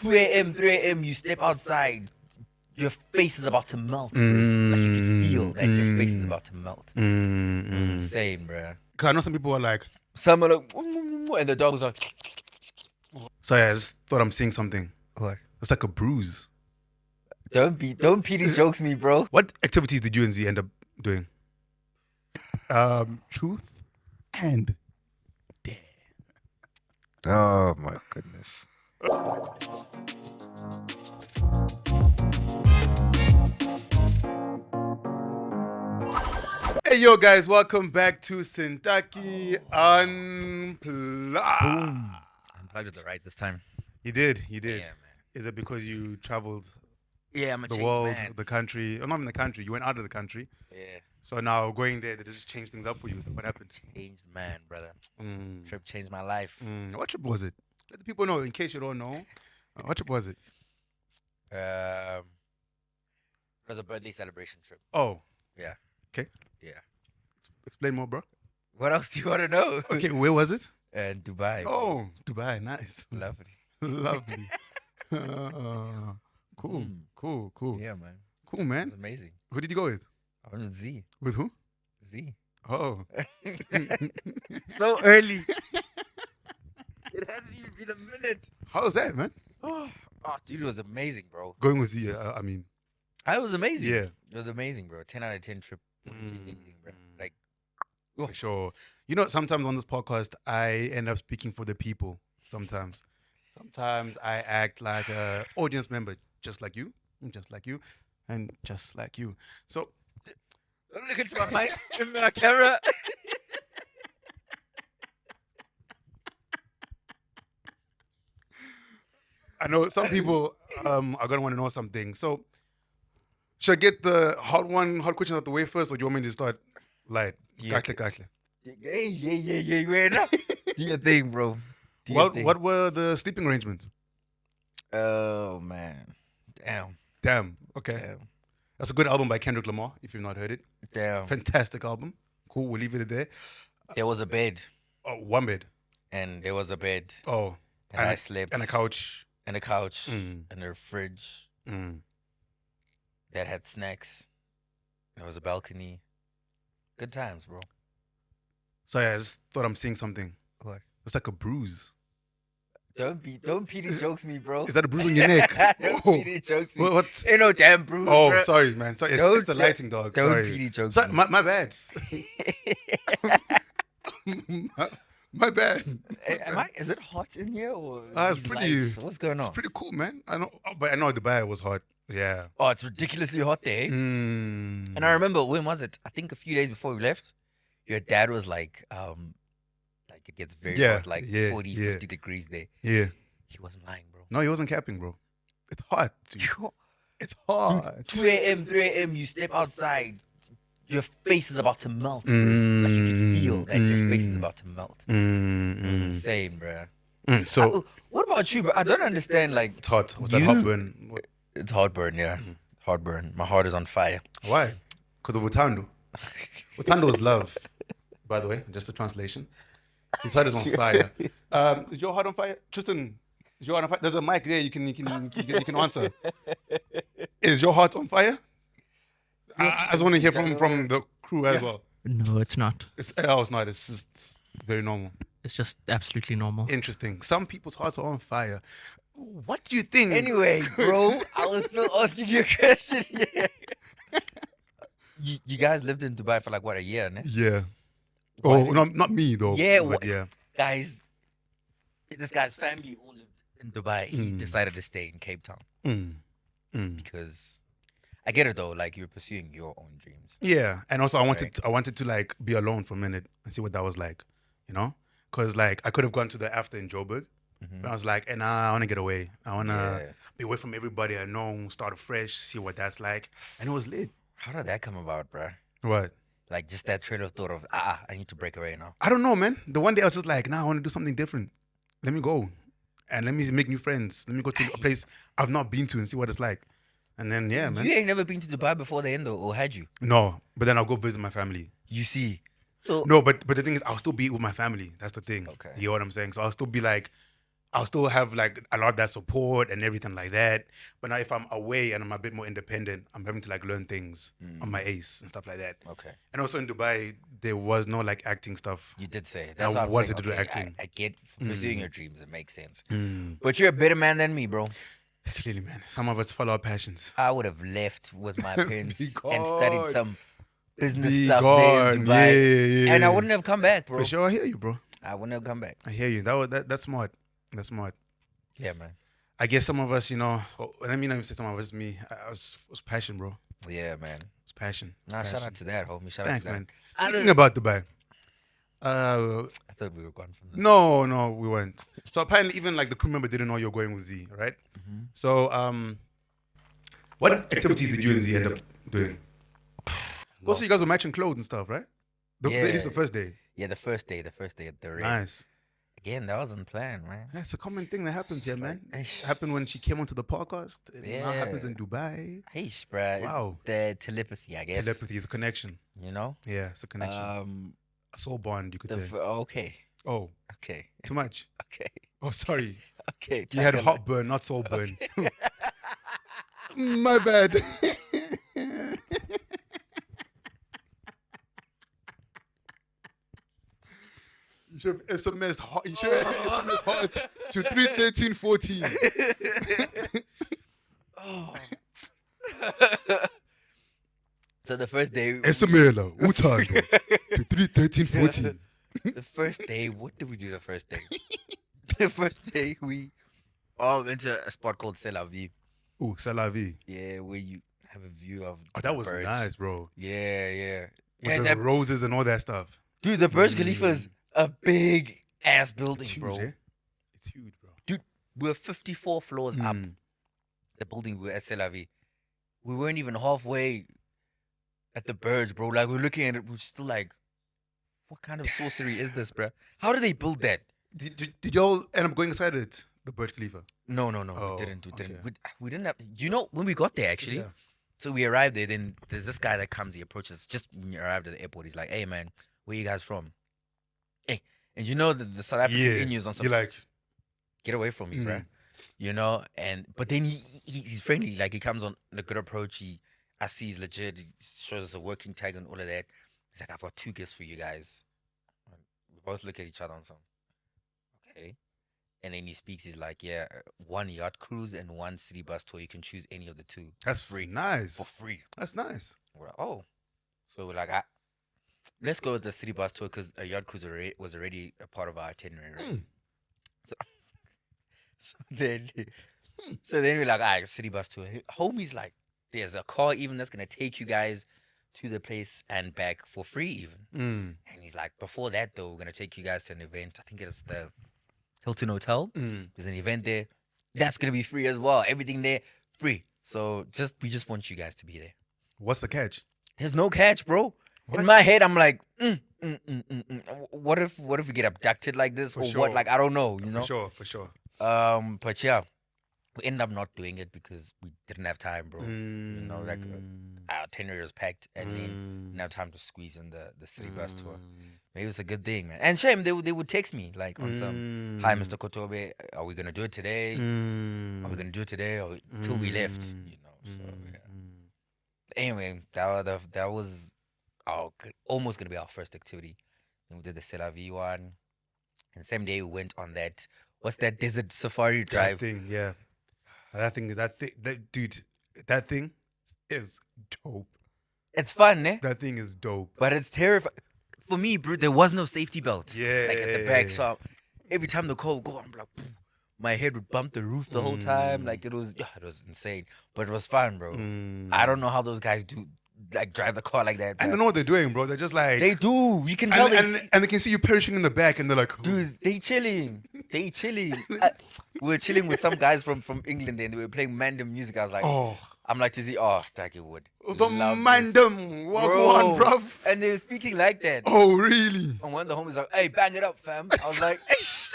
2 a.m., 3 a.m., you step outside, your face is about to melt, bro. Like you can feel that your face is about to melt. It was insane, bro. Cause I know some people are like, Some are like, and the dog was like, sorry, I just thought I'm seeing something. what? It's like a bruise. Don't pee these jokes me, bro. What activities did you and Z end up doing? Truth and dare. Oh my goodness. Hey yo guys, welcome back to SinTaki Unplugged. Boom. Unplugged the right this time. You did. Yeah, man. Is it because you traveled Yeah, I'm a the changed world, man. the country, or not even the country, you went out of the country. Yeah, So now going there, they just changed things up for you. What happened? changed man, brother. Mm. Trip changed my life. What trip was it? Let the people know in case you don't know. What trip was it? It was a birthday celebration trip. Oh, Yeah. okay. Yeah. Explain more, bro. What else do you want to know? Okay, where was it? Dubai. bro. Oh, Dubai. Nice. Lovely. Lovely. Cool. Cool. Yeah, man. Cool, It man. was amazing. Who did you go with? I went with Z. With who? Z. Oh. So early. It hasn't even been a minute. How was that, man? Oh, dude, it was amazing, bro. Going with Z, I mean. It was amazing. Yeah. It was amazing, bro. 10 out of 10 trip. Changing thing, bro. Like, For sure. You know, sometimes on this podcast, I end up speaking for the people. Sometimes I act like an audience member, just like you, and just like you. So, don't look into my mic, in my camera. I know some people are going to want to know something. So, should I get the hot question out the way first, or do you want me to start light? Yeah. Kakle. Yeah. Wait up. Do your thing, bro. Do your thing. What were the sleeping arrangements? Oh, man. Damn. Okay. That's a good album by Kendrick Lamar, if you've not heard it. Damn. Fantastic album. Cool, we'll leave it there. There was a bed. Oh, one bed. And there was a bed. Oh. And I slept. And a couch. And a couch. Mm. And a fridge. Mm. That had snacks. There was a balcony. Good times, bro. Sorry, I just thought I'm seeing something. What? It's like a bruise. Don't pee these jokes me, bro. Is that a bruise on your neck? Don't Oh. pee these jokes me. What? Ain't no damn bruise, Oh, bro. sorry, man. Sorry, it's the lighting, dog. Don't Sorry. pee these jokes Sorry, me. my bad. my bad. Is it hot in here or It's these pretty. lights? What's going It's on? pretty cool, man. I know, but I know Dubai was hot. Yeah. Oh, it's ridiculously hot there. Mm. And I remember, when was it? I think a few days before we left, your dad was like it gets very hot, like 40, 50 degrees there. Yeah. He wasn't lying, bro. No, he wasn't capping, bro. It's hot, dude. It's hot. 2 a.m., 3 a.m., you step outside, your face is about to melt, bro. Like you can feel that your face is about to melt. It was insane, bro. So What about you, bro? I don't understand, like, it's hot. What's that You- heartburn? it's heartburn, yeah. Heartburn. My heart is on fire. Why? Because of Utando. Utando is love, by the way, just a translation. His heart is on fire. Is your heart on fire? Tristan, is your heart on fire? There's a mic there, you can answer. Is your heart on fire? I just want to hear from the crew as well. No, it's not. It's not. It's just very normal. It's just absolutely normal. Interesting. Some people's hearts are on fire. What do you think? Anyway, bro, I was still asking you a question here. You guys lived in Dubai for like, what, a year, ne? Yeah. Why Oh, did- not me though. Yeah, but yeah. Guys, this guy's family all lived in Dubai. He decided to stay in Cape Town because I get it though. Like, you're pursuing your own dreams. Yeah, and also I wanted to like be alone for a minute and see what that was like, you know? Because like I could have gone to the after in Joburg, but I was like, I want to get away. I want to Yeah. be away from everybody I know, start afresh, see what that's like, and it was lit. How did that come about, bro? What? Like, just that train of thought of, I need to break away now. I don't know, man. The one day I was just like, I want to do something different. Let me go, and let me make new friends. Let me go to a place I've not been to and see what it's like. And then yeah, man. You ain't never been to Dubai before the end, or had you? No, but then I'll go visit my family. You see. So No, but the thing is, I'll still be with my family. That's the thing. Okay. You know what I'm saying? So I'll still be like, I'll still have like a lot of that support and everything like that. But now if I'm away and I'm a bit more independent, I'm having to like learn things on my ace and stuff like that. Okay. And also in Dubai, there was no like acting stuff. You did say. And That's I what I'm wanted saying. to do Okay, acting. I get pursuing your dreams. It makes sense. Mm. But you're a better man than me, bro. Clearly, man. Some of us follow our passions. I would have left with my parents Be and studied gone. some business Be stuff there in gone. Dubai. Yeah. And I wouldn't have come back, bro. For sure, I hear you, bro. I wouldn't have come back. I hear you. That's smart. That's smart. Yeah, man. I guess some of us, you know, and I mean, I say some of us, me, I was passion, bro. Yeah, man. It's passion. Nah, shout out to that, homie. Shout Thanks, out to that. man. Speaking about Dubai. I thought we were gone from this. No, we weren't. So apparently, even like the crew member didn't know you're going with Z, right? Mm-hmm. So, what activities did you and Z end up doing? Also, you guys were matching clothes and stuff, right? At least the first day. Yeah, the first day at the raid. Nice. Again, that wasn't planned, man. Yeah, it's a common thing that happens here, It's man. like, It happened when she came onto the podcast. It now Yeah. happens in Dubai. Hey, bruh. Wow. The telepathy, I guess. Telepathy is a connection. You know? Yeah, it's a connection. A soul bond, you could say. Okay. Oh, Okay. too much. Okay. Oh, sorry. Okay. You had tackle it. heartburn, not soul burn. My bad. You should have SMS hot. You should have SMS hot to 31314. So the first day, Esamela, Utando to 31314. the first day, what did we do the first day? The first day we all went to a spot called C'est La Vie. Ooh, Salavi. Yeah, where you have a view of Oh, the that was Burj. nice, bro. Yeah. With Yeah, the that, roses and all that stuff. dude, the Burj Khalifa's a big ass building, It's huge, bro. eh? It's huge, bro. Dude, we're 54 floors up. Mm. The building we were at C'est La Vie. We weren't even halfway at the Burj, bro. Like, we're looking at it, we're still like, what kind of sorcery is this, bro? How did they build that? Did y'all end up going inside it, the Burj Khalifa? No, Oh, we didn't. We didn't. okay. We didn't have. You know, when we got there, actually, Yeah. so we arrived there. Then there's this guy that comes. He approaches just when you arrived at the airport. He's like, "Hey, man, where you guys from?" Hey, and you know the South African Indians on some. You're like, Get away from me, bruh. You know, but then he's friendly. Like, he comes on a good approach. I see he's legit. He shows us a working tag and all of that. He's like, "I've got 2 gifts for you guys." We both look at each other and so, okay. And then he speaks. He's like, "Yeah, 1 yacht cruise and 1 city bus tour. You can choose any of the 2. that's free. Nice. For free." That's nice. We're like, oh. So we're like, let's go with the city bus tour because a yacht cruise was already a part of our itinerary. Right? So then we're like, all right, city bus tour. Homie's like, there's a car even that's gonna take you guys to the place and back for free even. And he's like, before that though, we're gonna take you guys to an event. I think it's the Hilton Hotel. There's an event there. That's gonna be free as well. Everything there, free. So we just want you guys to be there. What's the catch? There's no catch, bro. What? In my head, I'm like, what if we get abducted like this For or sure. what? Like, I don't know, you know. For sure. But yeah, we ended up not doing it because we didn't have time, bro. You know, like our itinerary was packed, and then we didn't have time to squeeze in the city bus tour. Maybe it's a good thing, man. And shame they would text me like on some, "Hi, Mr. Kotobe, are we gonna do it today? Are we gonna do it today?" Or till we left, you know. So yeah. Anyway, that was almost gonna be our first activity. Then we did the C'est La Vie one, and same day we went on that. What's that desert safari drive? That thing, yeah. Dude, that thing is dope. It's fun, eh? That thing is dope. But it's terrifying. For me, bro, there was no safety belt. Yeah. Like at the back. So every time the car would go, I'm like, boom, my head would bump the roof the whole time. Like it was insane. But it was fun, bro. I don't know how those guys do, like, drive the car like that. I bruh. don't know what they're doing, bro. They're just like, They do. You can tell and they can see you perishing in the back, and they're like, dude, they chilling. We were chilling with some guys from England and they were playing random music. I was like, oh, I'm like, Tizzy, Taki would. the love man this." them, what Bro. one, bruv. And they were speaking like that. Oh, really? And one of the homies was like, "Hey, bang it up, fam." I was like, "Eish."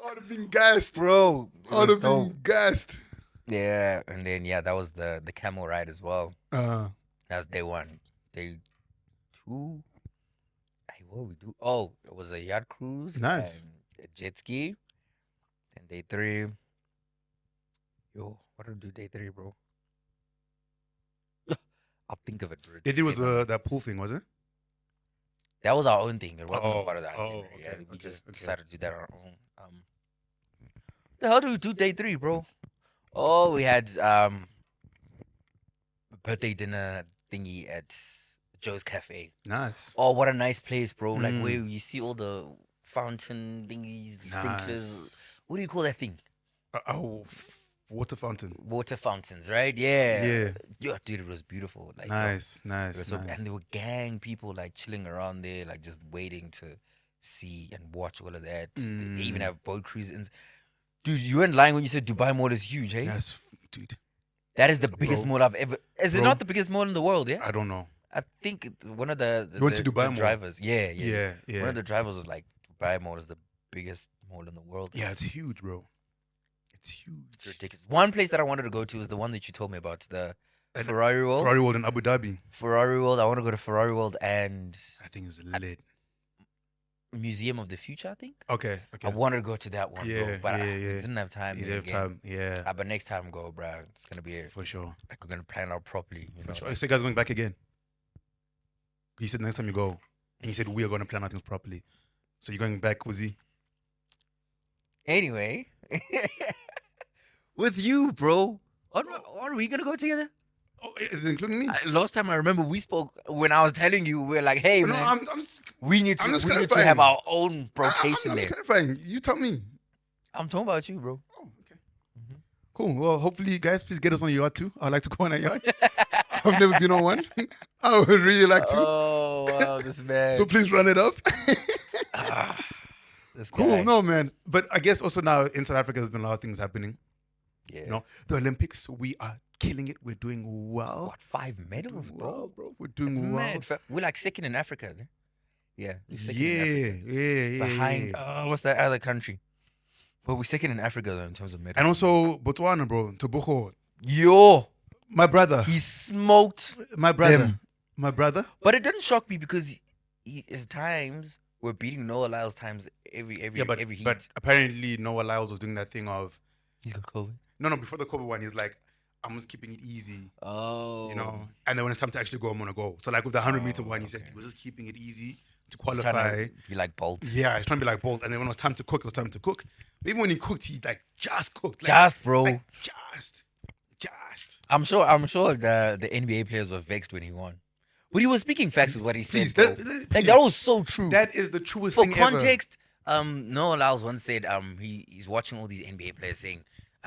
I'd have been gassed. Bro. it I'd was have dope. been gassed. Yeah, and then that was the camel ride as well. That's day 1. Day 2. Hey, what did we do? Oh, it was a yacht cruise. Nice. And a jet ski. Then day 3. Yo, what did I do day 3, bro? I'll think of it, bro. Day 3 was escaping me. that pool thing, was it? That was our own thing. It wasn't a Oh, part of the oh, itinerary. okay, Yeah, we okay, just okay. decided to do that on our own. The hell do we do day 3, bro? Oh, we had a birthday dinner thingy at Joe's Cafe. Nice. Oh, what a nice place, bro! Like Mm. where you see all the fountain thingies, sprinklers. Nice. What do you call that thing? Water fountain. Water fountains, right? Yeah. Yeah. Dude, it was beautiful. Like, Nice, it nice, was so, nice. and there were gang people like chilling around there, like just waiting to see and watch all of that. They even have boat cruises. Dude, you weren't lying when you said Dubai Mall is huge, hey? Yes, dude. That is the biggest Bro. mall I've ever. Is it Bro. not the biggest mall in the world? Yeah, I don't know. I think one of the You went to Dubai Mall? drivers. Yeah. Yeah. One of the drivers was like, Dubai Mall is the biggest mall in the world. Yeah, it's huge, bro. It's huge. It's ridiculous. One place that I wanted to go to is the one that you told me about, the And Ferrari World. Ferrari World in Abu Dhabi. Ferrari World. I want to go to Ferrari World and I think it's lit. Museum of the Future, I think. Okay. I wanted to go to that one, bro. Yeah, But yeah, I yeah. didn't have time. You then have again. time. Yeah. But next time go, bro. It's going to be For sure. like we're going to plan out properly. You For know, sure. like- So you guys going back again? He said next time you go. And he said we are going to plan out things properly. So you're going back, Wuzzy? Anyway, with you, bro. Are we going to go together? Oh, is it including me? Last time I remember we spoke when I was telling you, we are like, hey, no, man, I'm just we need to I'm just have clarifying. our own I'm brocation just there. clarifying. You tell me. I'm talking about you, bro. Oh, okay. Cool. Well, hopefully, guys, please get us on a yacht too. I'd like to go on a yacht. I've never been on one. I would really like to. Oh, wow, this man. So please run it up. This Cool. guy. No, man. But I guess also now in South Africa, there's been a lot of things happening. Yeah. You know, the Olympics, we are killing it. We're doing well. What, 5 medals, bro? Well, bro. We're doing That's well. mad. We're like second in Africa. Eh? Yeah. We're second Yeah, in Africa. yeah. Behind, what's that other country? But we're second in Africa, though, in terms of medals. And also Botswana, bro. Tobucho. Yo, My brother. he smoked. My brother. them. My brother. But it didn't shock me because his times were beating Noah Lyle's times every heat. But apparently Noah Lyles was doing that thing of He's got COVID. no, before the COVID one, he's like, I'm just keeping it easy, Oh. you know. And then when it's time to actually go, I'm gonna go. So like with the 100-meter Oh, one, he said okay. he was just keeping it easy to He's trying qualify. to be like Bolt. Yeah, he's trying to be like Bolt. And then when it was time to cook, it was time to cook. But even when he cooked, he like just cooked. Like, Just, bro. like, just. I'm sure the NBA players were vexed when he won. But he was speaking facts with what he said. Please, Bro. please. Like that was so true. That is the truest For thing context, Noah Lyles once said he's watching all these NBA players saying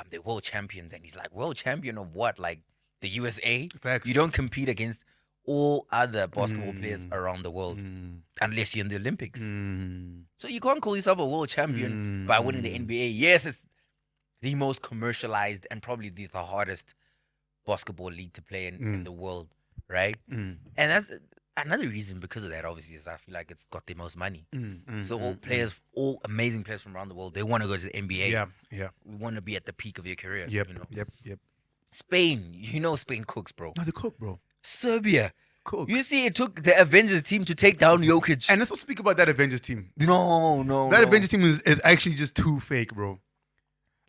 they're world champions, and he's like, world champion of what? Like the USA? Facts. You don't compete against all other basketball players around the world unless you're in the Olympics. So you can't call yourself a world champion by winning the NBA. Yes, it's the most commercialized and probably the hardest basketball league to play in the world, right? And that's another reason because of that, obviously, is I feel like it's got the most money. So all amazing players from around the world, they want to go to the NBA. Yeah. We want to be at the peak of your career. Yep. You know? Yep. Spain, Spain cooks, bro. No, the cook, bro. Serbia. Cook. You see, it took the Avengers team to take down Jokic. And let's not speak about that Avengers team. No. That Avengers team is actually just too fake, bro.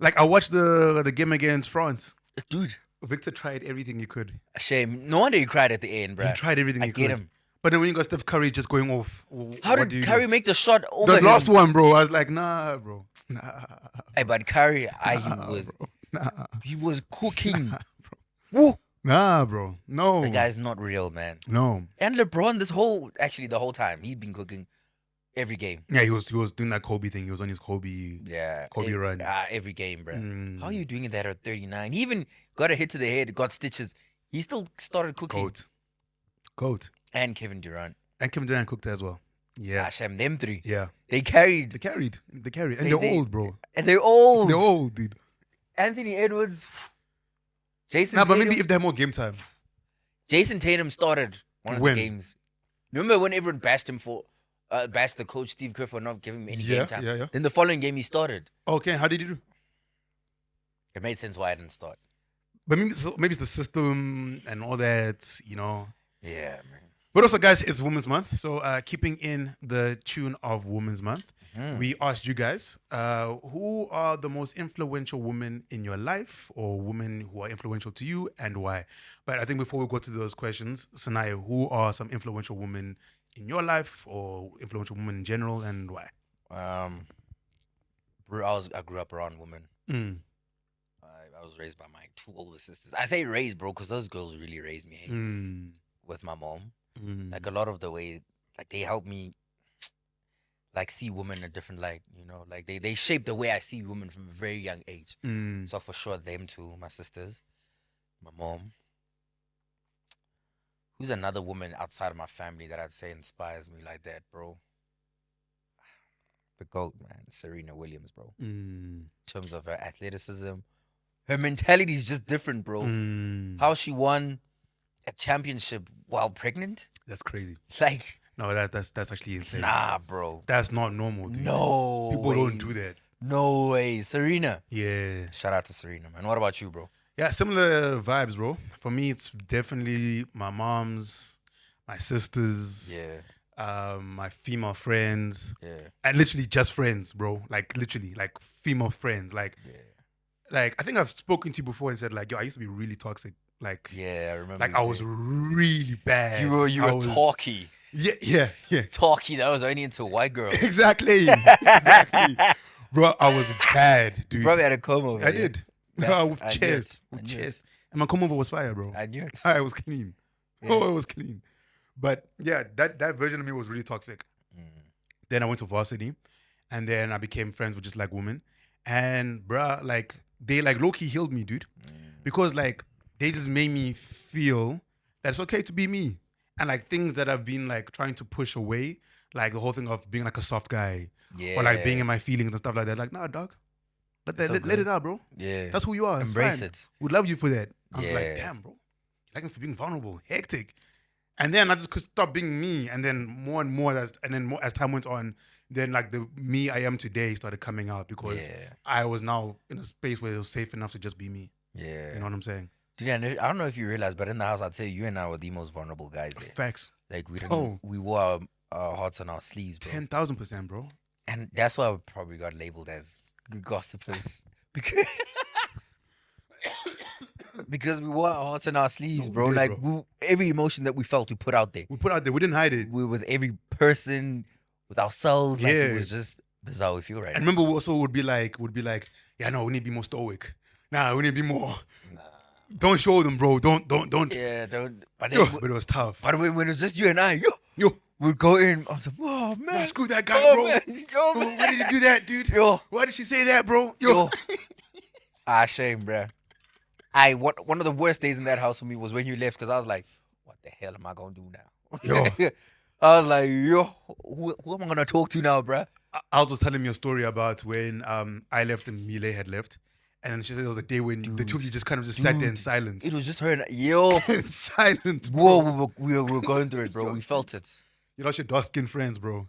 Like I watched the game against France. Dude, Victor tried everything he could. a shame. No wonder he cried at the end, bro. He tried everything I he get could. him. But then when you got Steph Curry just going off, How what do did you Curry do? make the shot over The him? last one, bro? I was like, nah, bro. Nah. Hey, but Curry, he was cooking. Woo. Nah, bro. No. The guy's not real, man. No. And LeBron, the whole time, he's been cooking every game. Yeah, he was doing that Kobe thing. He was on his Kobe. Yeah. Kobe run. Every game, bro. How are you doing that at 39? He even got a hit to the head, got stitches. He still started cooking. Goat. And Kevin Durant. And Kevin Durant cooked as well. Yeah. Hashem, them three. Yeah. They carried. They carried. And They- they're they- old, bro. And they're old. They're old, dude. Anthony Edwards. Jason Nah, but Tatum. maybe if they had more game time. Jason Tatum started one of When? the games. Remember when everyone bashed him bashed the coach Steve Kerr for not giving him any game time? Yeah. Then the following game he started. Okay, how did you do? It made sense why I didn't start. But maybe it's the system and all that, you know. Yeah, man. But also, guys, it's Women's Month. So, keeping in the tune of Women's Month, we asked you guys who are the most influential women in your life or women who are influential to you and why. But I think before we go to those questions, Sinaye, who are some influential women in your life or influential women in general and why? Bro, I grew up around women. I was raised by my two older sisters. I say raised, bro, because those girls really raised me with my mom. Like a lot of the way, like they helped me like see women in a different light, you know, like they shape the way I see women from a very young age. So for sure, them two, my sisters, my mom. Who's another woman outside of my family that I'd say inspires me like that, bro? The GOAT, man, Serena Williams, bro. In terms of her athleticism, her mentality is just different, bro. How she won a championship while pregnant? That's crazy. Like, no, that's actually insane. Nah, bro. That's not normal, dude. No, people don't do that. No way, Serena. Yeah. Shout out to Serena, man. What about you, bro? Yeah, similar vibes, bro. For me, it's definitely my mom's, my sisters. My female friends, and literally just friends, bro. Like literally, like female friends. Like I think I've spoken to you before and said like, yo, I used to be really toxic. Like, I remember. Like I was really bad. You were talky. Yeah. Talky. That was only into white girls. Exactly. Bro, I was bad, dude. You probably had a comb over. I did. With chairs. And my comb over was fire, bro. I knew it. I was clean. Oh, it was clean. But yeah, that version of me was really toxic. Then I went to varsity, and then I became friends with just like women, and bruh, like they like low key healed me, dude, because like they just made me feel that it's okay to be me, and like things that I've been like trying to push away, like the whole thing of being like a soft guy, or like being in my feelings and stuff like that. Like, nah, dog, let it out, bro. Yeah, that's who you are. Embrace it. We love you for that. I was like, damn, bro, you like me for being vulnerable, hectic. And then I just could stop being me, and then more and more as time went on, then like the me I am today started coming out because I was now in a space where it was safe enough to just be me. Yeah, you know what I'm saying? Dude, I don't know if you realize, but in the house, I'd say you and I were the most vulnerable guys there. Facts. Like we wore our hearts on our sleeves, bro. 10,000%, bro. And that's why we probably got labeled as good gossipers because we wore our hearts on our sleeves, bro. Like every emotion that we felt, we put out there. We didn't hide it. We were with every person, with ourselves. Like it was just this is how we feel right now. And remember, we also would be like, yeah, no, we need to be more stoic. Nah, we need to be more. Don't show them, bro. Don't. Yeah, don't. But it was tough. But when it was just you and I, we'd go in. I was like, oh man, nah, screw that guy, bro. Man. Why did you do that, dude? Why did she say that, bro? Shame, bro. One of the worst days in that house for me was when you left, because I was like, what the hell am I gonna do now? I was like, who am I gonna talk to now, bro? Al was telling me a story about when I left and Mile had left. And she said there was a day when the two of you just kind of sat there in silence. It was just her and in silence, bro. Whoa, we were going through it, bro. We felt it. You lost your dark-skinned friends, bro.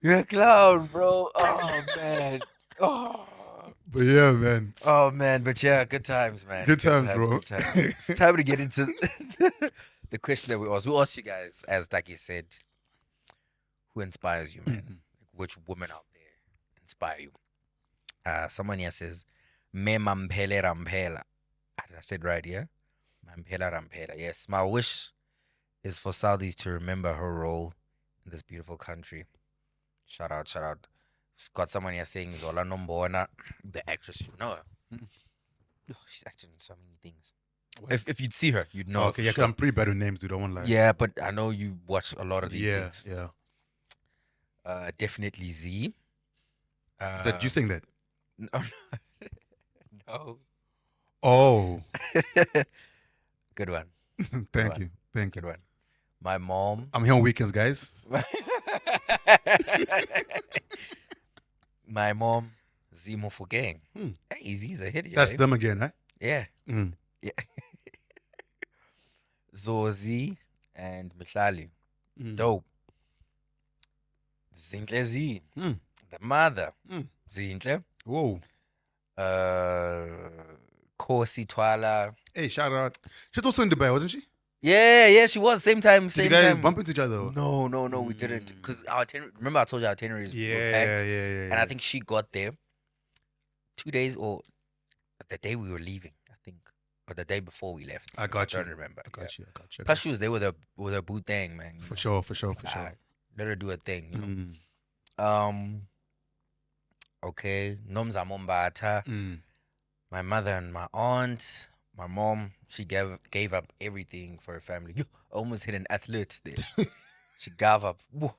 You're a clown, bro. Oh, man. Oh. But yeah, man. Oh, man. But yeah, good times, man. Good times, bro. Good times. It's time to get into the question that we asked. We asked you guys, as Taki said, who inspires you, man? Which woman out there inspire you? Someone here says, Me Mampele Rampela. I said right, yeah? Mampela Rampela. Yes, my wish is for Southeast to remember her role in this beautiful country. Shout out. Got someone here saying Zola Nombona, the actress, you know her. She's acting in so many things. If you'd see her, you'd know. Okay, yeah, because I'm pretty bad with names, dude. I won't lie. Yeah, but I know you watch a lot of these things. Yeah. Definitely Zee. Is that you saying that? No. Oh. Good one. Thank you. Good one. My mom. I'm here on weekends, guys. My mom, Zee Mofokeng. Hey, Zee's a hit here. That's them again, right? Yeah. Yeah. Zozi and Mihlali. Dope. Zinhle Zee, Mm. the mother. Mm. Zinhle. Whoa. Kosi Twala. Hey, shout out. She's also in Dubai, wasn't she? Yeah, she was. Same time, Did same you guys time. bump into each other? No, we didn't. Because our itinerary, remember I told you our itineraries were packed? Yeah. And I think she got there 2 days or the day we were leaving, I think. Or the day before we left. I got you. don't remember. I got you. Plus, she was there with her boo thing, man. For sure. Let her do her thing, you know. Mm. Okay. Nomza Mombata. Mm. My mother and my aunt, my mom, she gave up everything for her family. Yo, I almost hit an athlete there. She gave up. Whoa.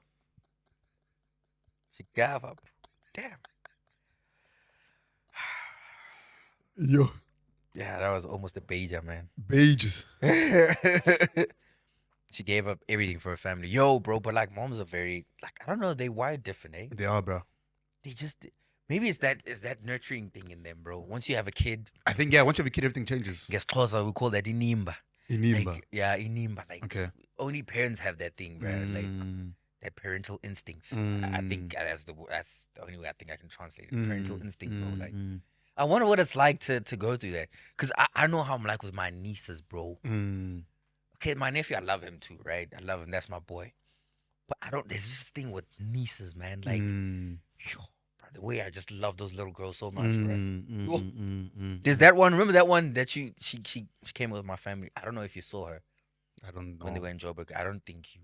She gave up. Damn. Yo. Yeah, that was almost a beja, man. Beges. She gave up everything for her family. Yo, bro, but like moms are very like I don't know, they wired different, eh? They are, bro. They just maybe it's that nurturing thing in them, bro. Once you have a kid, I think, yeah, once you have a kid, everything changes. guess closer, we call that inimba. Inimba. Like, yeah, inimba. Like Okay. only parents have that thing, bro. Like that parental instincts. I think that's the only way I think I can translate it. Parental instinct, bro. Like I wonder what it's like to go through that. Cause I know how I'm like with my nieces, bro. Okay, my nephew, I love him too, right? I love him. That's my boy. But I don't. There's this thing with nieces, man. Like, yo, bro, the way I just love those little girls so much, bro. There's that one. Remember that one that she came with my family. I don't know if you saw her. I don't know. When they were in Joburg. I don't think you.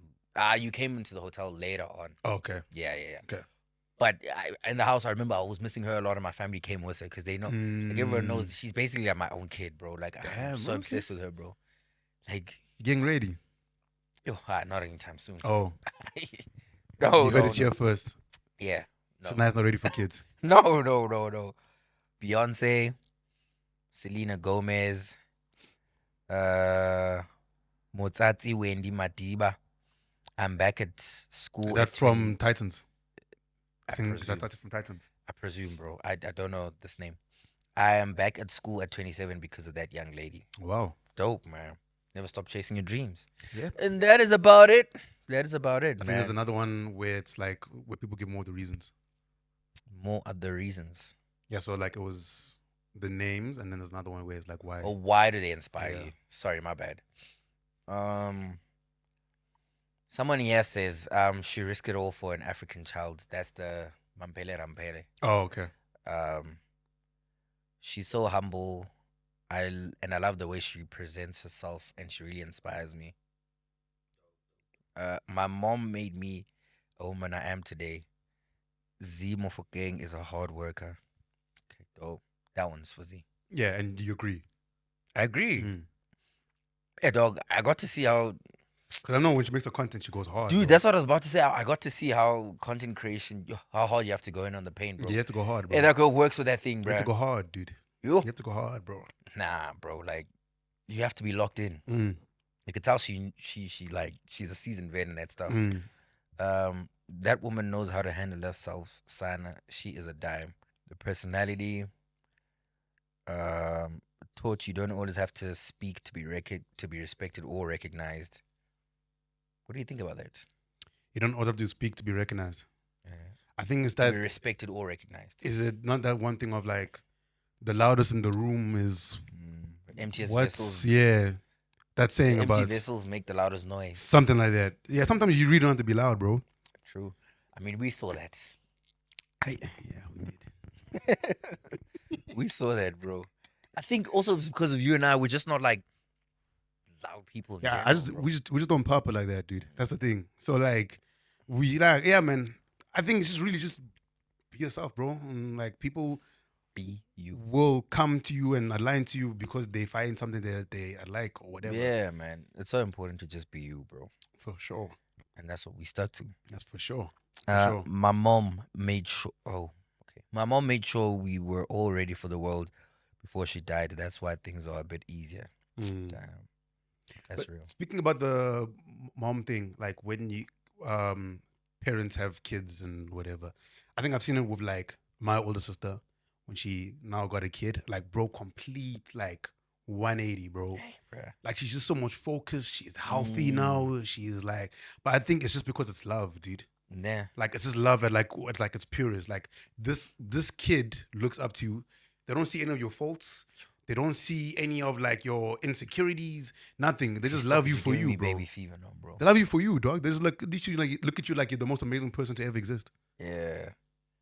You came into the hotel later on. Oh, okay. Yeah. Okay. But in the house, I remember I was missing her. A lot of my family came with her because they know. Like everyone knows, she's basically like my own kid, bro. Like I'm so obsessed with her, bro. Like Getting ready. yo, not anytime soon. Oh. No, You heard it here first. Yeah. No. Sinaye's not ready for kids. No. Beyonce, Selena Gomez, Motsatsi Wendy Madiba. I'm back at school. Is that from Titans? I think presume. is that from Titans? I presume, bro. I don't know this name. I am back at school at 27 because of that young lady. Wow. Dope, man. Never stop chasing your dreams. Yeah. And that is about it. I think there's another one where it's like where people give more of the reasons. More other reasons. Yeah, so like it was the names, and then there's another one where it's like why. Or why do they inspire you? Sorry, my bad. Someone here says she risked it all for an African child. That's the Mampele Rampere. Oh, okay. She's so humble. I love the way she presents herself, and she really inspires me. My mom made me a woman I am today. Zee Mofokeng is a hard worker. Okay, dope. That one's for Z. Yeah, and you agree? I agree. Yeah, dog. I got to see how. Because I know when she makes the content, she goes hard. Dude, bro. that's what I was about to say. I got to see how content creation, how hard you have to go in on the pain, bro. You have to go hard, bro. Yeah, that girl works with that thing, bro. You have to go hard, dude. You have to go hard, bro. Nah, bro. Like, you have to be locked in. You could tell she's a seasoned vet and that stuff. That woman knows how to handle herself, Sana. She is a dime. The personality taught you don't always have to speak to be respected or recognized. What do you think about that? You don't always have to speak to be recognized. Yeah. I think it's To that be respected or recognized. Is it not that one thing of like the loudest in the room is emptiest what's vessels? Yeah, that saying empty about vessels make the loudest noise. Something like that. Yeah, sometimes you really don't have to be loud, bro. True. I mean, we saw that. Yeah, we did. We saw that, bro. I think also it's because of you and I. We're just not like loud people. Yeah, general, we just don't pop it like that, dude. That's the thing. So like, yeah, man. I think it's just really just be yourself, bro. And like people be you will come to you and align to you because they find something that they like or whatever. Yeah, man. It's so important to just be you, bro. For sure. And that's what we stuck to. That's for sure. My mom made sure. Oh, okay. My mom made sure we were all ready for the world before she died. That's why things are a bit easier. Damn. That's real. Speaking about the mom thing, like when you parents have kids and whatever, I think I've seen it with like my older sister when she now got a kid. Like, bro, complete like 180, bro. Dang, like she's just so much focused. She's healthy now. She's like, but I think it's just because it's love, dude. Yeah. Like it's just love at like its purest. Like this kid looks up to you. They don't see any of your faults. They don't see any of like your insecurities. Nothing. They just love you for you, bro. Baby fever, no, bro. They love you for you, dog. They just look at you like you're the most amazing person to ever exist. Yeah.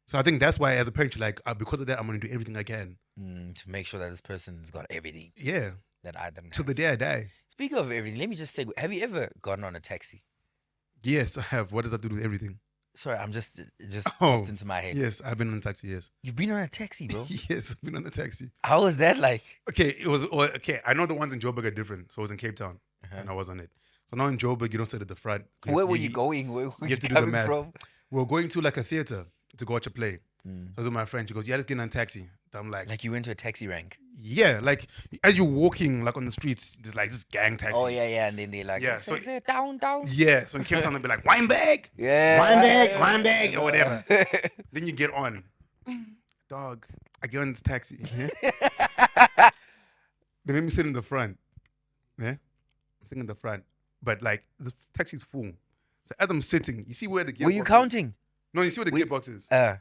So I think that's why, as a parent, you're like, because of that, I'm gonna do everything I can To make sure that this person's got everything Yeah, that I didn't. till Have. the day I die. Speaking of everything, let me just say, have you ever gotten on a taxi? Yes, I have. What does that do with everything? Sorry, I'm just Oh, popped into my head. Yes, I've been on a taxi. Yes, You've been on a taxi, bro. yes, I've been on a taxi. How was that like? Okay, it was okay. I know the ones in Joburg are different. So I was in Cape Town, and I was on it. So now in Joburg, you don't sit at the front. Where were you going? Where were you have to do the coming math. from? We were going to like a theater to go watch a play. So I was with my friend. She goes, "Yeah, let's get in a taxi." So I'm like, You went to a taxi rank. yeah, like as you're walking like on the streets, there's like this gang taxis. Oh yeah, and then they're like, Yeah, so- down. Yeah, so in Cape Town they'll be like, wine bag, Yeah. wine bag, or whatever. Then you get on. Dog, I get on this taxi. Yeah? They made me sit in the front. Yeah? I'm sitting in the front. But like, the taxi's full. So as I'm sitting, you see where the gearbox Were you is? counting? No, you see where the gearbox is? Uh,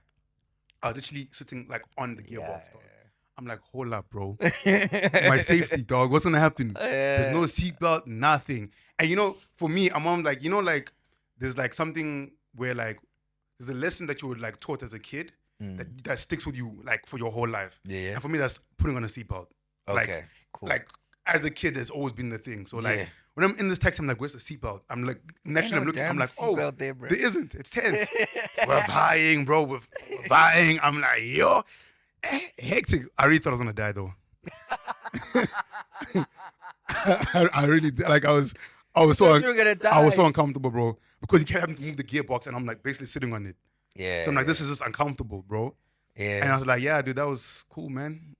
I was literally sitting like on the gearbox, yeah. dog. I'm like, hold up, bro. My safety, dog. What's gonna happen? There's no seatbelt, nothing. And you know, for me, I'm on like, you know, like there's like something where like there's a lesson that you were like taught as a kid that sticks with you like for your whole life. Yeah. And for me, that's putting on a seatbelt. Okay, cool. Like as a kid, there's always been the thing. So like Yeah. when I'm in this taxi, I'm like, where's the seatbelt? I'm like, naturally, I'm looking. I'm like, oh, seatbelt there, bro. there isn't. It's tense. We're vying, bro. We're vying. I'm like, yo, hectic. I really thought I was gonna die though. I really like. I was so thought you were gonna I was die. so uncomfortable, bro, because you kept having to move the gearbox, and I'm like basically sitting on it. Yeah. So I'm like, this is just uncomfortable, bro. Yeah. And I was like, yeah, dude, that was cool, man.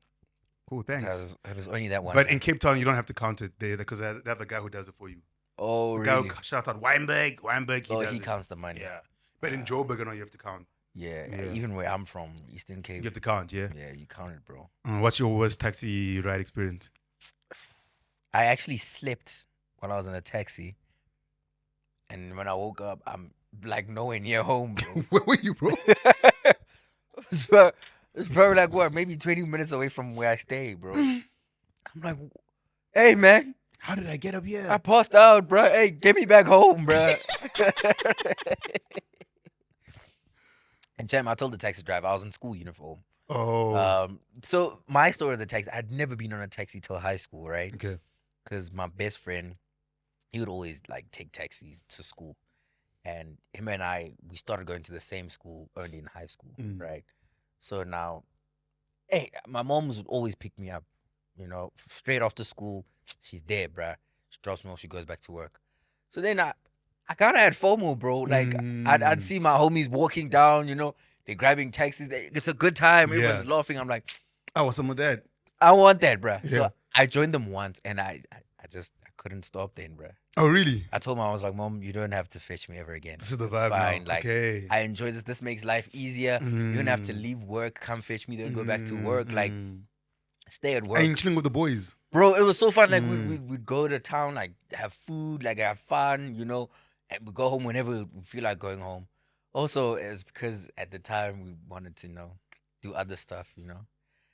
Cool, thanks. It was only that one. But time. in Cape Town, you don't have to count it there because they have a guy who does it for you. Oh, The guy really? who shout out Weinberg. Oh, does he it. counts the money. Yeah. But in Joburg, you have to count. Yeah. Yeah. Even where I'm from, Eastern Cape. You have to count, yeah. Yeah, you count it, bro. What's your worst taxi ride experience? I actually slept while I was in a taxi. And when I woke up, I'm like nowhere near home, bro. Where were you, bro? It's probably like what, maybe 20 minutes away from where I stay, bro. I'm like, hey man, How did I get up here? I passed out, bro. Hey, get me back home, bro. And Cham, I told the taxi driver I was in school uniform. Oh. So my story of the taxi, I'd never been on a taxi till high school, right? Okay. Because my best friend, he would always like take taxis to school. And him and I, we started going to the same school early in high school, right? So now, hey, my moms would always pick me up, you know, straight after school. She's there, bruh. She drops me off, she goes back to work. So then I kind of had FOMO, bro. Like, I'd see my homies walking down, you know, they're grabbing taxis. It's a good time. Everyone's laughing. I'm like, I want some of that. I want that, bruh. Yeah. So I joined them once, and I couldn't stop then, bruh. Oh, really? I told Mom, I was like, Mom, you don't have to fetch me ever again. This is the It's vibe fine. now. Like, Okay. I enjoy this. This makes life easier. You don't have to leave work, come fetch me, then go back to work. Like, stay at work. And chilling with the boys. Bro, it was so fun. Like, we'd go to town, like, have food, like, have fun, you know, and we go home whenever we feel like going home. Also, it was because at the time we wanted to, you know, do other stuff, you know.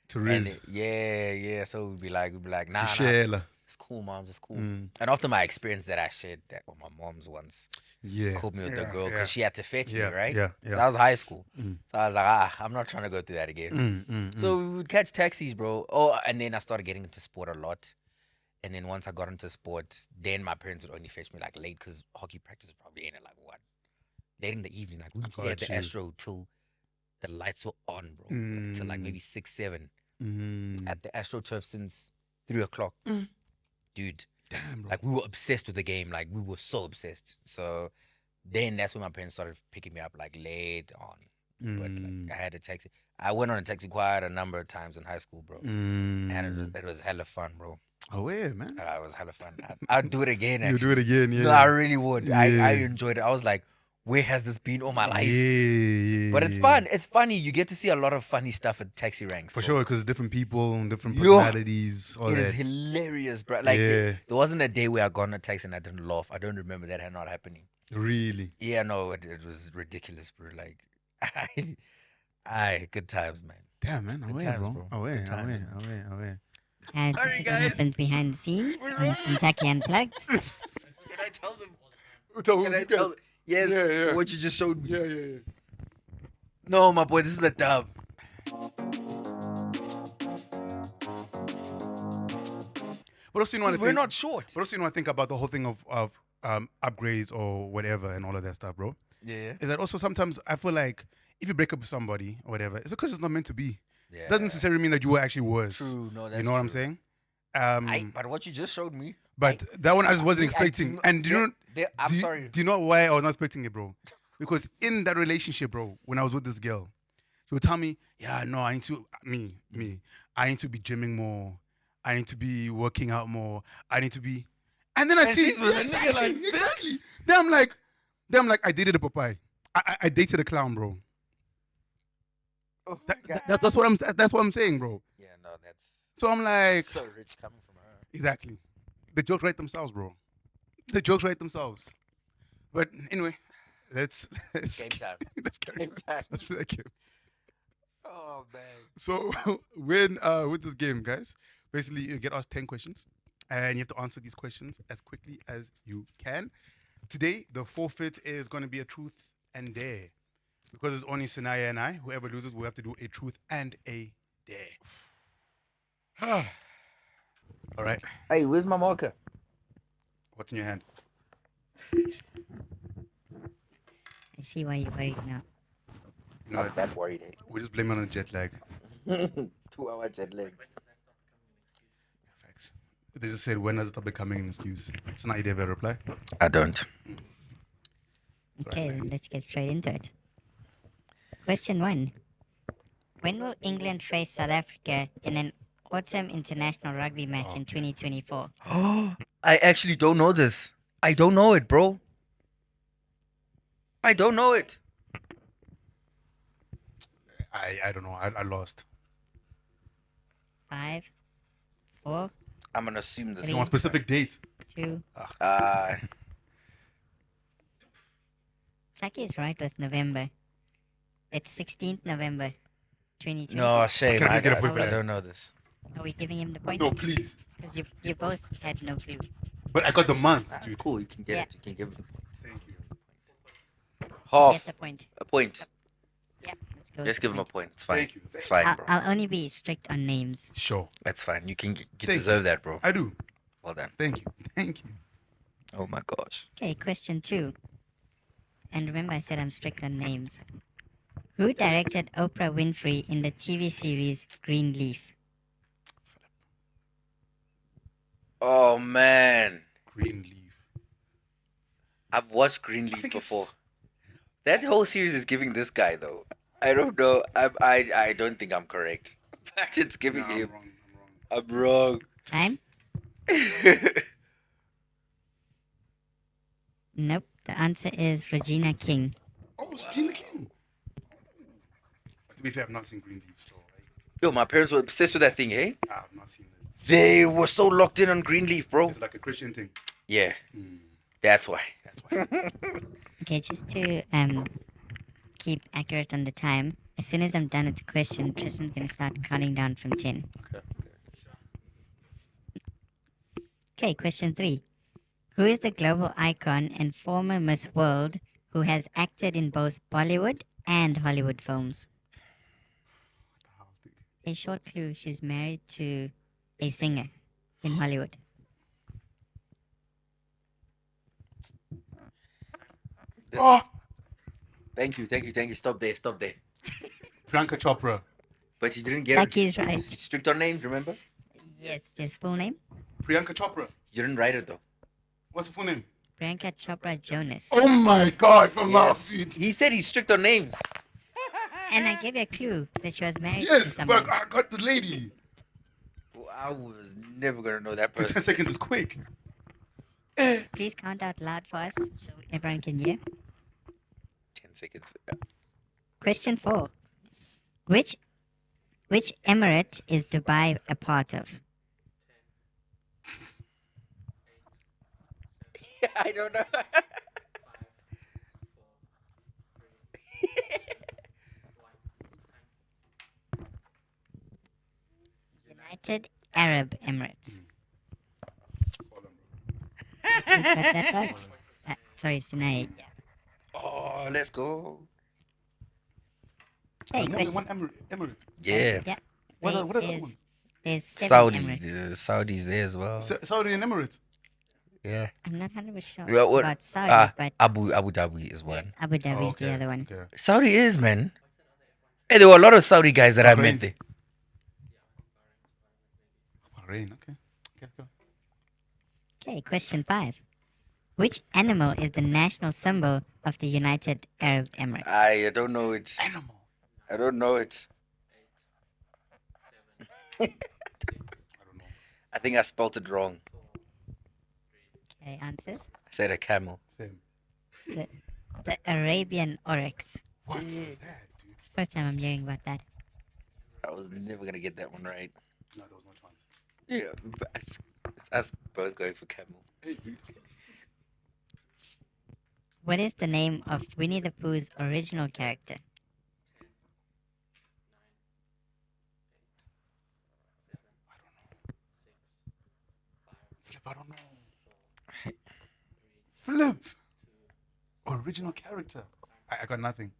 To And Riz. yeah. So we'd be like, nah, To share. it's cool, Mom, it's cool. And after my experience that I shared that with my mom's once, Yeah. called me with the Yeah, girl because yeah. she had to fetch me, Yeah, right? yeah. That was high school. So I was like, I'm not trying to go through that again. So we would catch taxis, bro. Oh, and then I started getting into sport a lot. And then once I got into sport, then my parents would only fetch me like late because hockey practice was probably in at like what? Late in the evening. Like we'd stay at the got you. Astro till the lights were on, bro. Till like maybe 6, 7. At the Astro turf since 3 o'clock. Dude. Damn, bro. Like we were obsessed with the game. Like we were so obsessed. So then that's when my parents started picking me up like late on. But like, I had a taxi. I went on a taxi quite a number of times in high school, bro. And it was hella fun, bro. Oh, yeah, man. It was hella fun. I'd do it again. You Actually. do it again, yeah. No, I really would. Yeah. I enjoyed it. I was like, where has this been all my life? Yeah. But it's fun. It's funny. You get to see a lot of funny stuff at taxi ranks. For bro. sure, because different people, different Yo, personalities, all It that. is hilarious, bro. Like Yeah. there wasn't a day where I got on a taxi and I didn't laugh. I don't remember that not happening. Really? Yeah, no, it was ridiculous, bro. Like, I good times, man. Damn, man. Good Away, times, bro. bro. Away, Good times, away, man. away. Guys, Sorry, this is what guys. happens behind the scenes We're on wrong. SinTaki Unplugged. Can I tell them? Tell Can I these tell? guys. Yes, Yeah, yeah. what you just showed me. Yeah. No, my boy, this is a dub. What else do you want to We're think? not short. What else do you want to think about the whole thing of upgrades or whatever and all of that stuff, bro? Yeah. Is that also sometimes I feel like if you break up with somebody or whatever, it's because it's not meant to be. Yeah. Doesn't necessarily mean that you were actually worse. True. No, that's You know what I'm true. saying? But what you just showed me. But that one I just wasn't I do expecting. not- And do you know? I'm do you- sorry. Do you know why I was not expecting it, bro? Because in that relationship, bro, when I was with this girl, she would tell me, "Yeah, no, I need to I need to be gymming more. I need to be working out more. I need to be." And then I And see she's with a nigga like this? Then I'm like, I dated a Popeye. I dated a clown, bro. Oh my God. That's what I'm saying, bro. Yeah, no, that's So I'm like, so rich coming from her. exactly. The jokes write themselves, bro. The jokes write themselves. But anyway, let's Game time. let's carry Game on. time. Let's play that game. Oh man. So with this game, guys, basically you get asked 10 questions and you have to answer these questions as quickly as you can. Today, the forfeit is going to be a truth and dare. Because it's only Sinaye and I, whoever loses will have to do a truth and a dare. All right. Hey, where's my marker? What's in your hand? I see why you're worried now. You know, Not that worried. we just blame it on the jet lag. 2-hour jet lag. Facts. They just said, when does it stop becoming an excuse? It's not idea of a reply. I don't. Okay, then let's get straight into it. Question 1. When will England face South Africa in an autumn international rugby match in 2024? I actually don't know this. I don't know it, bro. I don't know it. I don't know. I lost. 5, 4, I'm gonna assume this. You want specific date? 2. Saki is right with November. It's 16th November 2020. No, shame. Can I I, get a I, point for I that? don't know this. Are we giving him the point? No, please. Because you both had no clue. But I got the month, That's dude. cool. You can get Yeah. it. You can give it. Thank you. Half. Gets a point. A point. Yeah, let's go. Let's with give him the a point. It's fine. Thank you. It's fine, bro. I'll only be strict on names. Sure. That's fine. You can. You Thank deserve that, bro. I do. Well done. Thank you. Thank you. Oh my gosh. Okay, question 2. And remember, I said I'm strict on names. Who directed Oprah Winfrey in the TV series Greenleaf? Oh man, Greenleaf. I've watched Greenleaf think before. it's- That whole series is giving this guy though. I don't know. I don't think I'm correct. But it's giving Nah, him. I'm wrong. Time? Nope. The answer is Regina King. Oh, it's Regina King. To be fair, I've not seen Greenleaf, so Yo, my parents were obsessed with that thing, hey? I've not seen it. They were so locked in on Greenleaf, bro. It's like a Christian thing. Yeah. That's why. Okay, just to keep accurate on the time, as soon as I'm done with the question, Tristan's going to start counting down from 10. Okay. Okay, question 3. Who is the global icon and former Miss World who has acted in both Bollywood and Hollywood films? A short clue, she's married to a singer in Hollywood. Oh, Thank you. Stop there. Priyanka Chopra. But you didn't get Saki's it. right. Strict on names, remember? Yes, his full name? Priyanka Chopra. You didn't write it though. What's the full name? Priyanka Chopra Jonas. Oh my God, from Yes. last He said he's strict on names. And I gave you a clue that she was married to Yes, someone. but I got the lady. Well, I was never gonna know that The 10 person. seconds is quick. Please count out loud for us so everyone can hear. 10 seconds. Question 4. Which emirate is Dubai a part of? I don't know. United Arab Emirates. Who's got that right? Sorry, Sinaye. Yeah. Oh, let's go. Okay, There's more than question. one emirate. Yeah. Yeah. What there are the other is- ones? There's 7 Saudi. Emirates. The Saudis there as well. Saudi and Emirates. Yeah. I'm not 100% sure Yeah, what- about Saudi, but Abu Dhabi is one. yes, Abu Dhabi is okay. the other one. Okay. Saudi is, man. Hey, there were a lot of Saudi guys that I met Bahrain. there. Bahrain. Okay. Okay. Go. Okay, question 5. Which animal is the national symbol of the United Arab Emirates? I don't know it. Animal. I don't know it. I don't know. I think I spelled it wrong. Okay, answers. I said a camel. Same. The Arabian oryx. What is that, dude? It's the first time I'm hearing about that. I was never gonna get that one right. No, there was no chance. Yeah, but it's us both going for camel. Hey, dude. What is the name of Winnie the Pooh's original character? Flip, I don't know. Flip. Original character. I got nothing.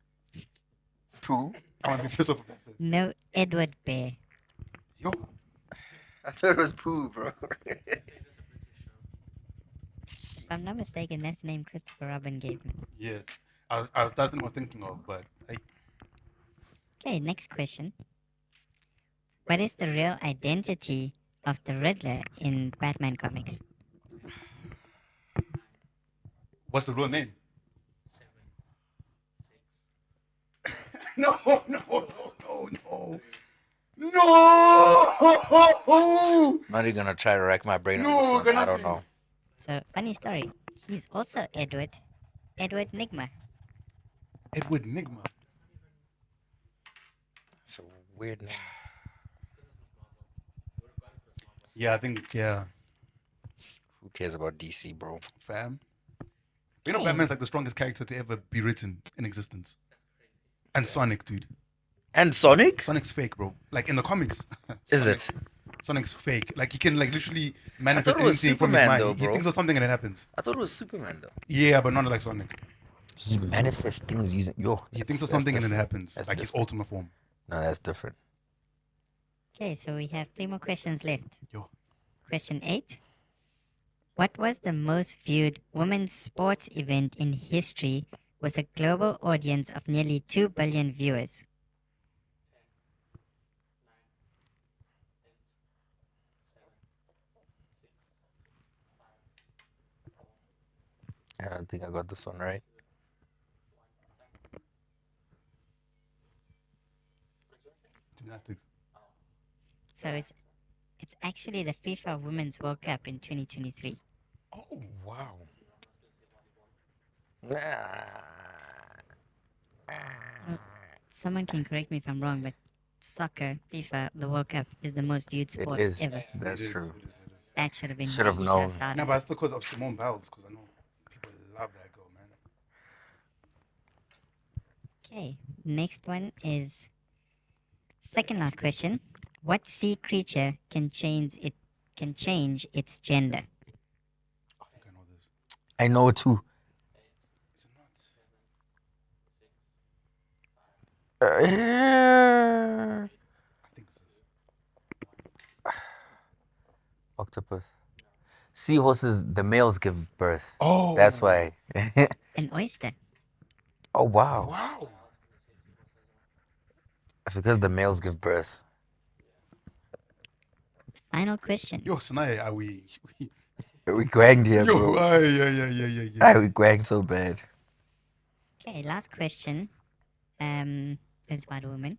Pooh? I want to be pissed off if that's it. No, Edward Bear. Yo. I thought it was Pooh, bro. If I'm not mistaken, that's the name Christopher Robin gave him. Yes. That's the thing I was thinking of, but Okay, next question. What is the real identity of the Riddler in Batman comics? what's the real name? No, no, no, no, no. No! Not even gonna try to rack my brain No, on this one. got I don't nothing. know. So, funny story. He's also Edward Nigma. Edward Nigma. It's a weird name. Yeah, I think, yeah. Who cares about DC, bro? Fam. You know, Batman's like the strongest character to ever be written in existence. And Sonic, dude. And Sonic? Sonic's fake, bro. Like in the comics. Is Sonic- it? Sonic's fake. Like he can like literally manifest it was anything from his Superman, mind. though, He bro. thinks of something and it happens. I thought it was Superman though. Yeah, but not like Sonic. He manifests things using He thinks of something and it happens. That's Like his different. ultimate form. No, that's different. Okay, so we have 3 more questions left. Yo. Question 8. What was the most viewed women's sports event in history with a global audience of nearly 2 billion viewers? I don't think I got this one right. Gymnastics. So it's actually the FIFA Women's World Cup in 2023. Oh, Wow. Someone can correct me if I'm wrong, but soccer, FIFA, the World Cup is the most viewed It sport is. ever. That's it is, true. it is, it is. That should have been. Should have you known. started. No, but it's because of Simone Biles, because I know people love that girl, man. Okay, next one is second last question. What sea creature can change its gender? I think I know this. I know it too. Is it not? Uh, I think it's this. octopus. Seahorses, the males give birth. Oh, That's why. An oyster. Oh, wow. Wow. It's because the males give birth. Final question. Yo, Sinaye, are we? We gwanged here, Yo, bro. yeah. We gwanged so bad. Okay, last question. Is about a woman.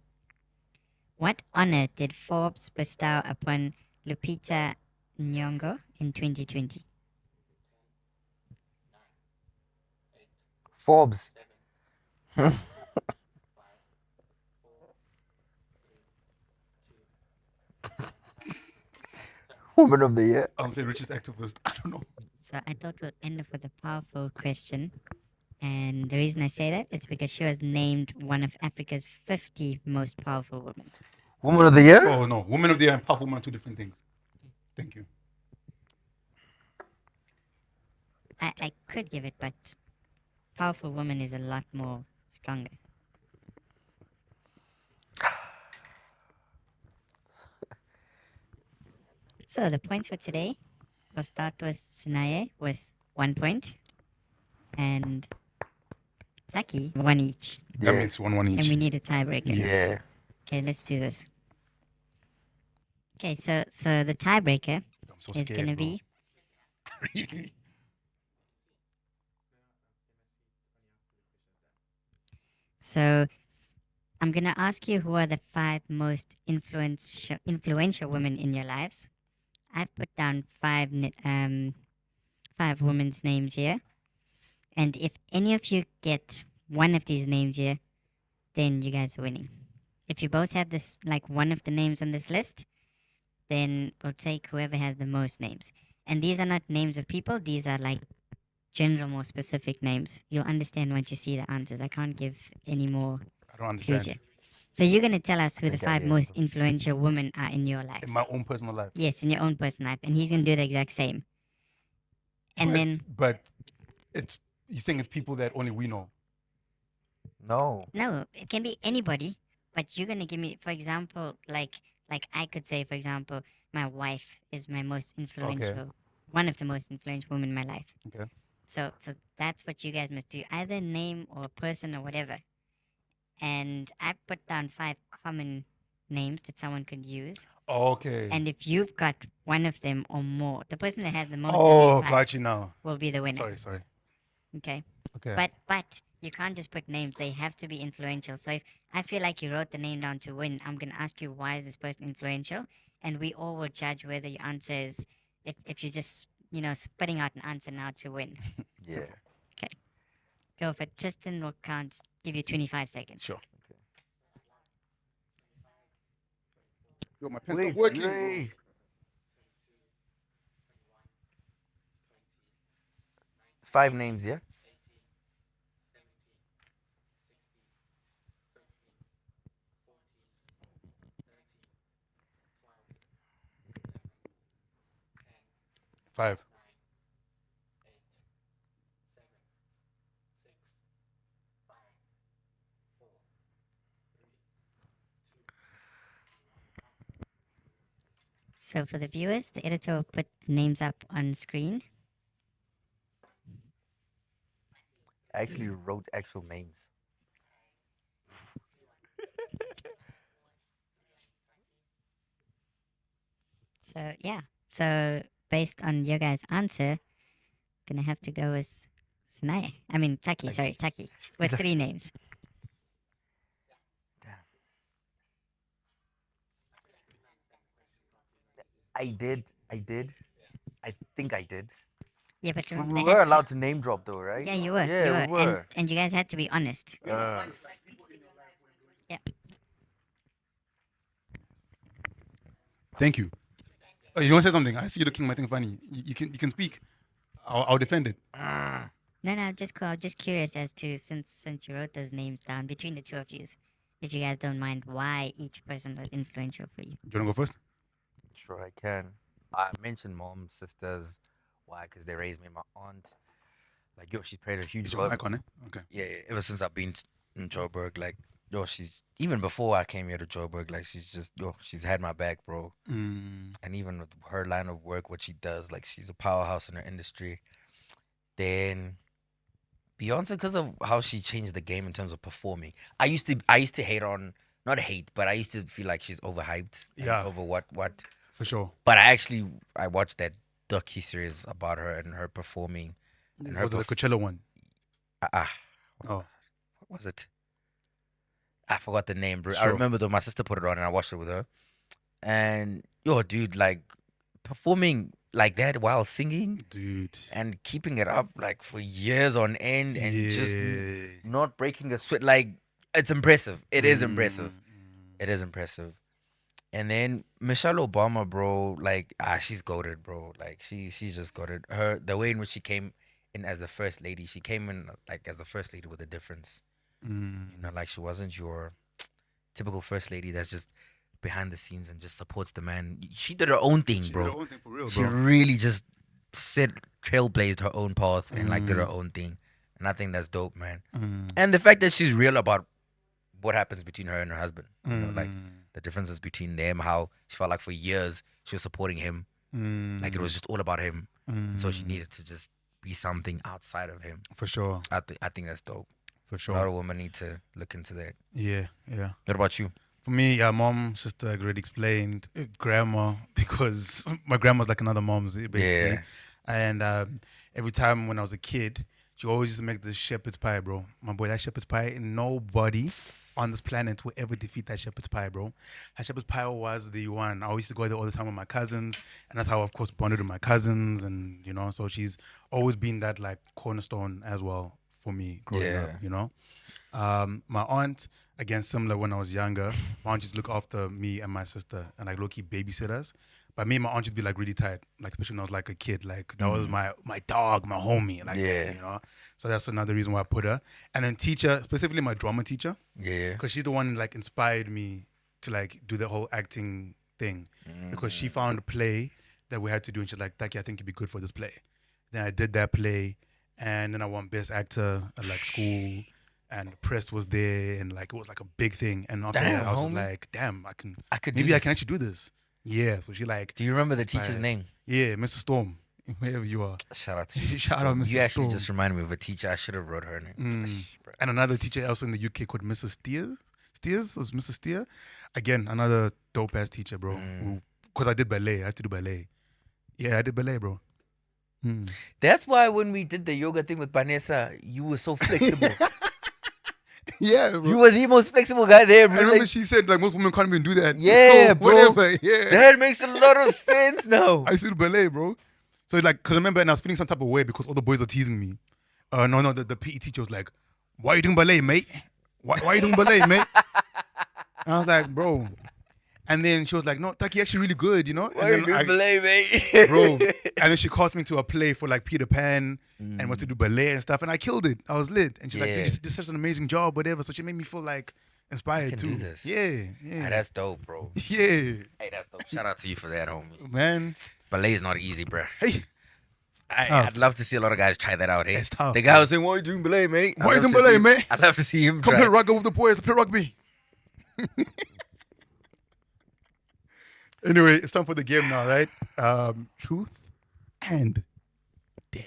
What honor did Forbes bestow upon Lupita Nyong'o in 2020? Forbes. Woman of the year. I'll say richest activist. I don't know. So I thought we'll end up with a powerful question. And the reason I say that is because she was named one of Africa's 50 most powerful women. Woman of the year? Oh no, woman of the year and powerful woman are two different things. Thank you. I could give it, but powerful woman is a lot more stronger. So the points for today, we'll start with Sinaye with 1 point, and Taki 1 each, That Yeah. means 1-1 and each. we need a tiebreaker. Yeah. Okay, let's do this. Okay, so the tiebreaker I'm so is scared, gonna bro. be Really? so. I'm gonna ask you who are the 5 most influential women in your lives. I've put down 5 women's names here, and if any of you get one of these names here, then you guys are winning. If you both have this, like one of the names on this list, then we'll take whoever has the most names. And these are not names of people; these are like general, more specific names. You'll understand once you see the answers. I can't give any more I don't clues understand. yet. So you're gonna tell us who the Think I 5 hear most you. influential women are in your life. In my own personal life. Yes, in your own personal life, and he's gonna do the exact same. And then But it's you're saying it's people that only we know. No. no, it can be anybody, but you're gonna give me, for example, like I could say, for example, my wife is my most influential, one of the most influential women in my life. Okay. So that's what you guys must do, either name or a person or whatever. And I put down 5 common names that someone could use. Okay. And if you've got one of them or more, the person that has the most of Oh, these 5 got you now. will be the winner. Sorry. Okay. Okay. But you can't just put names. They have to be influential. So if I feel like you wrote the name down to win, I'm gonna ask you why is this person influential, and we all will judge whether your answer is if you're just spitting out an answer now to win. Yeah. Go for it. Tristan will count. Give you 25 seconds. Sure. Okay. Yo, my pen's Wait, not working. bro. Zeenaye. 5 names, yeah? Five. So for the viewers, the editor will put the names up on screen. I actually wrote actual names. So yeah. So based on your guys' answer, gonna have to go with Sinaye. I mean Taki. Okay. Sorry, Taki. With 3 names. Damn. I did. I think I did. Yeah, but We remember they were had to- allowed to name drop though, right? Yeah, you were. Yeah, you were. we were. And you guys had to be honest. Thank you. Oh, you want to say something? I see you looking my thing funny. You can speak. I'll defend it. No, I'm just cool. I'm just curious as to since you wrote those names down between the two of you, if you guys don't mind, why each person was influential for you. Do you want to go first? Sure, I can. I mentioned mom, sisters. Why? Because they raised me. My aunt, like she's played a huge Is your role. mic on it? Okay. Yeah, ever since I've been in Joburg, like she's even before I came here to Joburg, like she's had my back, bro. Mm. And even with her line of work, what she does, like she's a powerhouse in her industry. Then Beyonce, because of how she changed the game in terms of performing. I used to hate on, not hate, but I used to feel like she's overhyped. Like, Yeah. Over what. For sure. But I watched that docu series about her and her performing. And her Was it the Coachella one? Oh, Oh. what was it? I forgot the name, bro. I Sure. remember though, my sister put it on and I watched it with her. And dude, like performing like that while singing Dude. and keeping it up like for years on end and just Yeah. not breaking a sweat, like it's impressive. It is impressive. Mm. It is impressive. And then Michelle Obama, bro, like she's goated, bro. Like she's just goated. The way in which she came in as the first lady, she came in like as the first lady with a difference. Mm. Like she wasn't your typical first lady that's just behind the scenes and just supports the man. She did her own thing, She bro. did her own thing for real, She bro. really just trailblazed her own path and like did her own thing. And I think that's dope, man. And the fact that she's real about what happens between her and her husband. You know, like the differences between them, how she felt like for years she was supporting him. Like it was just all about him. And so she needed to just be something outside of him. For sure. I think that's dope. For A lot sure. of women need to look into that. Yeah. What about you? For me, yeah, mom, sister, already explained, grandma, because my grandma's like another mom's, basically. Yeah. And every time when I was a kid, she always used to make this shepherd's pie, bro. My boy, that shepherd's pie, nobody on this planet will ever defeat that shepherd's pie, bro. That shepherd's pie was the one. I used to go there all the time with my cousins, and that's how I, of course, bonded with my cousins, and, you know, so she's always been that, like, cornerstone as well for me growing up, you know. My aunt, again, similar when I was younger, my aunt used to look after me and my sister and like low-key babysit us. But me and my aunt used to be like really tight, like especially when I was like a kid. Like that was my dog, my homie, like that, you know. So that's another reason why I put her. And then teacher, specifically my drama teacher, because she's the one like inspired me to like do the whole acting thing, because she found a play that we had to do, and she's like, "Taki, I think you'd be good for this play." Then I did that play, and then I won best actor at like school. And the press was there, and like it was like a big thing. And after that, I was just like, "Damn, I could maybe I can actually do this." Yeah. So she like. Do you remember the teacher's name? Yeah, Mr. Storm, wherever you are. Shout out to you. Shout out, Mrs. You actually Storm. just reminded me of a teacher. I should have wrote her name. And another teacher also in the UK called Mrs. Steers was Mrs. Steer. Again, another dope ass teacher, bro. Because I did ballet. I had to do ballet. Yeah, I did ballet, bro. That's why when we did the yoga thing with Vanessa, you were so flexible. Yeah, bro. You was the most flexible guy there, I bro. remember Like, she said like most women can't even do that. Yeah, So, bro. Whatever. Yeah. that makes a lot of sense now. I used to do ballet, bro. So like, because I remember, and I was feeling some type of way because all the boys were teasing me. No, the PE teacher was like, "Why are you doing ballet, mate? Why are you doing ballet, mate?" And I was like, "Bro." And then she was like, "No, Taki, actually really good, you know." Why And you then do ballet, mate? bro. And then she cast me to a play for like Peter Pan and went to do ballet and stuff, and I killed it. I was lit, and she's like, "Dude, you did such an amazing job, whatever." So she made me feel like inspired can too. do this. Yeah. That's dope, bro. Yeah, Hey, that's dope. Shout out to you for that, homie. man. Ballet is not easy, bro. Hey, I'd love to see a lot of guys try that out. Hey, It's tough, the guy was saying, "Why are you doing ballet, mate?" Why you doing ballet, mate? I'd love to see him come try. play rugby with the boys. Play rugby. Anyway, it's time for the game now, right? Truth and dare.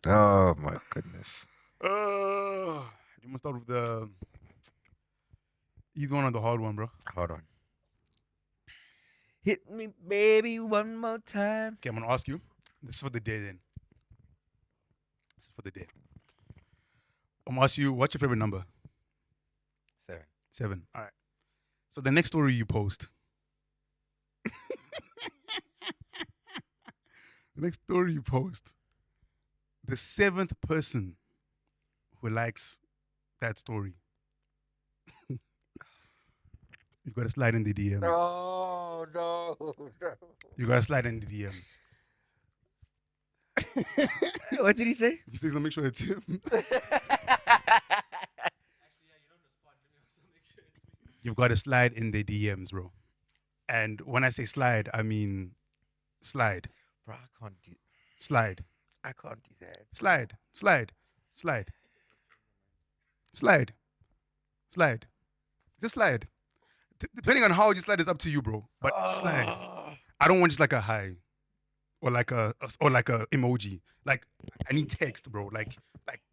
Oh my goodness. You must start with the easy one or the hard one, bro. Hold on. Hit me, baby, one more time. Okay, I'm gonna ask you. This is for the day, then. This is for the day. I'm gonna ask you, what's your favorite number? 7. 7. All right. So the next story you post. The next story you post. The 7th person who likes that story. You gotta slide in the DMs. Oh no. You gotta slide in the DMs. What did he say? You say, make sure it's him. You've got to slide in the DMs, bro. And when I say slide, I mean slide. Bro, I can't do. Slide. I can't do that. Slide. Slide. Slide. Slide. Slide. Just slide. Depending on how you slide is up to you, bro. But slide. I don't want just like a hi. Or like a emoji. Like I need text, bro. Like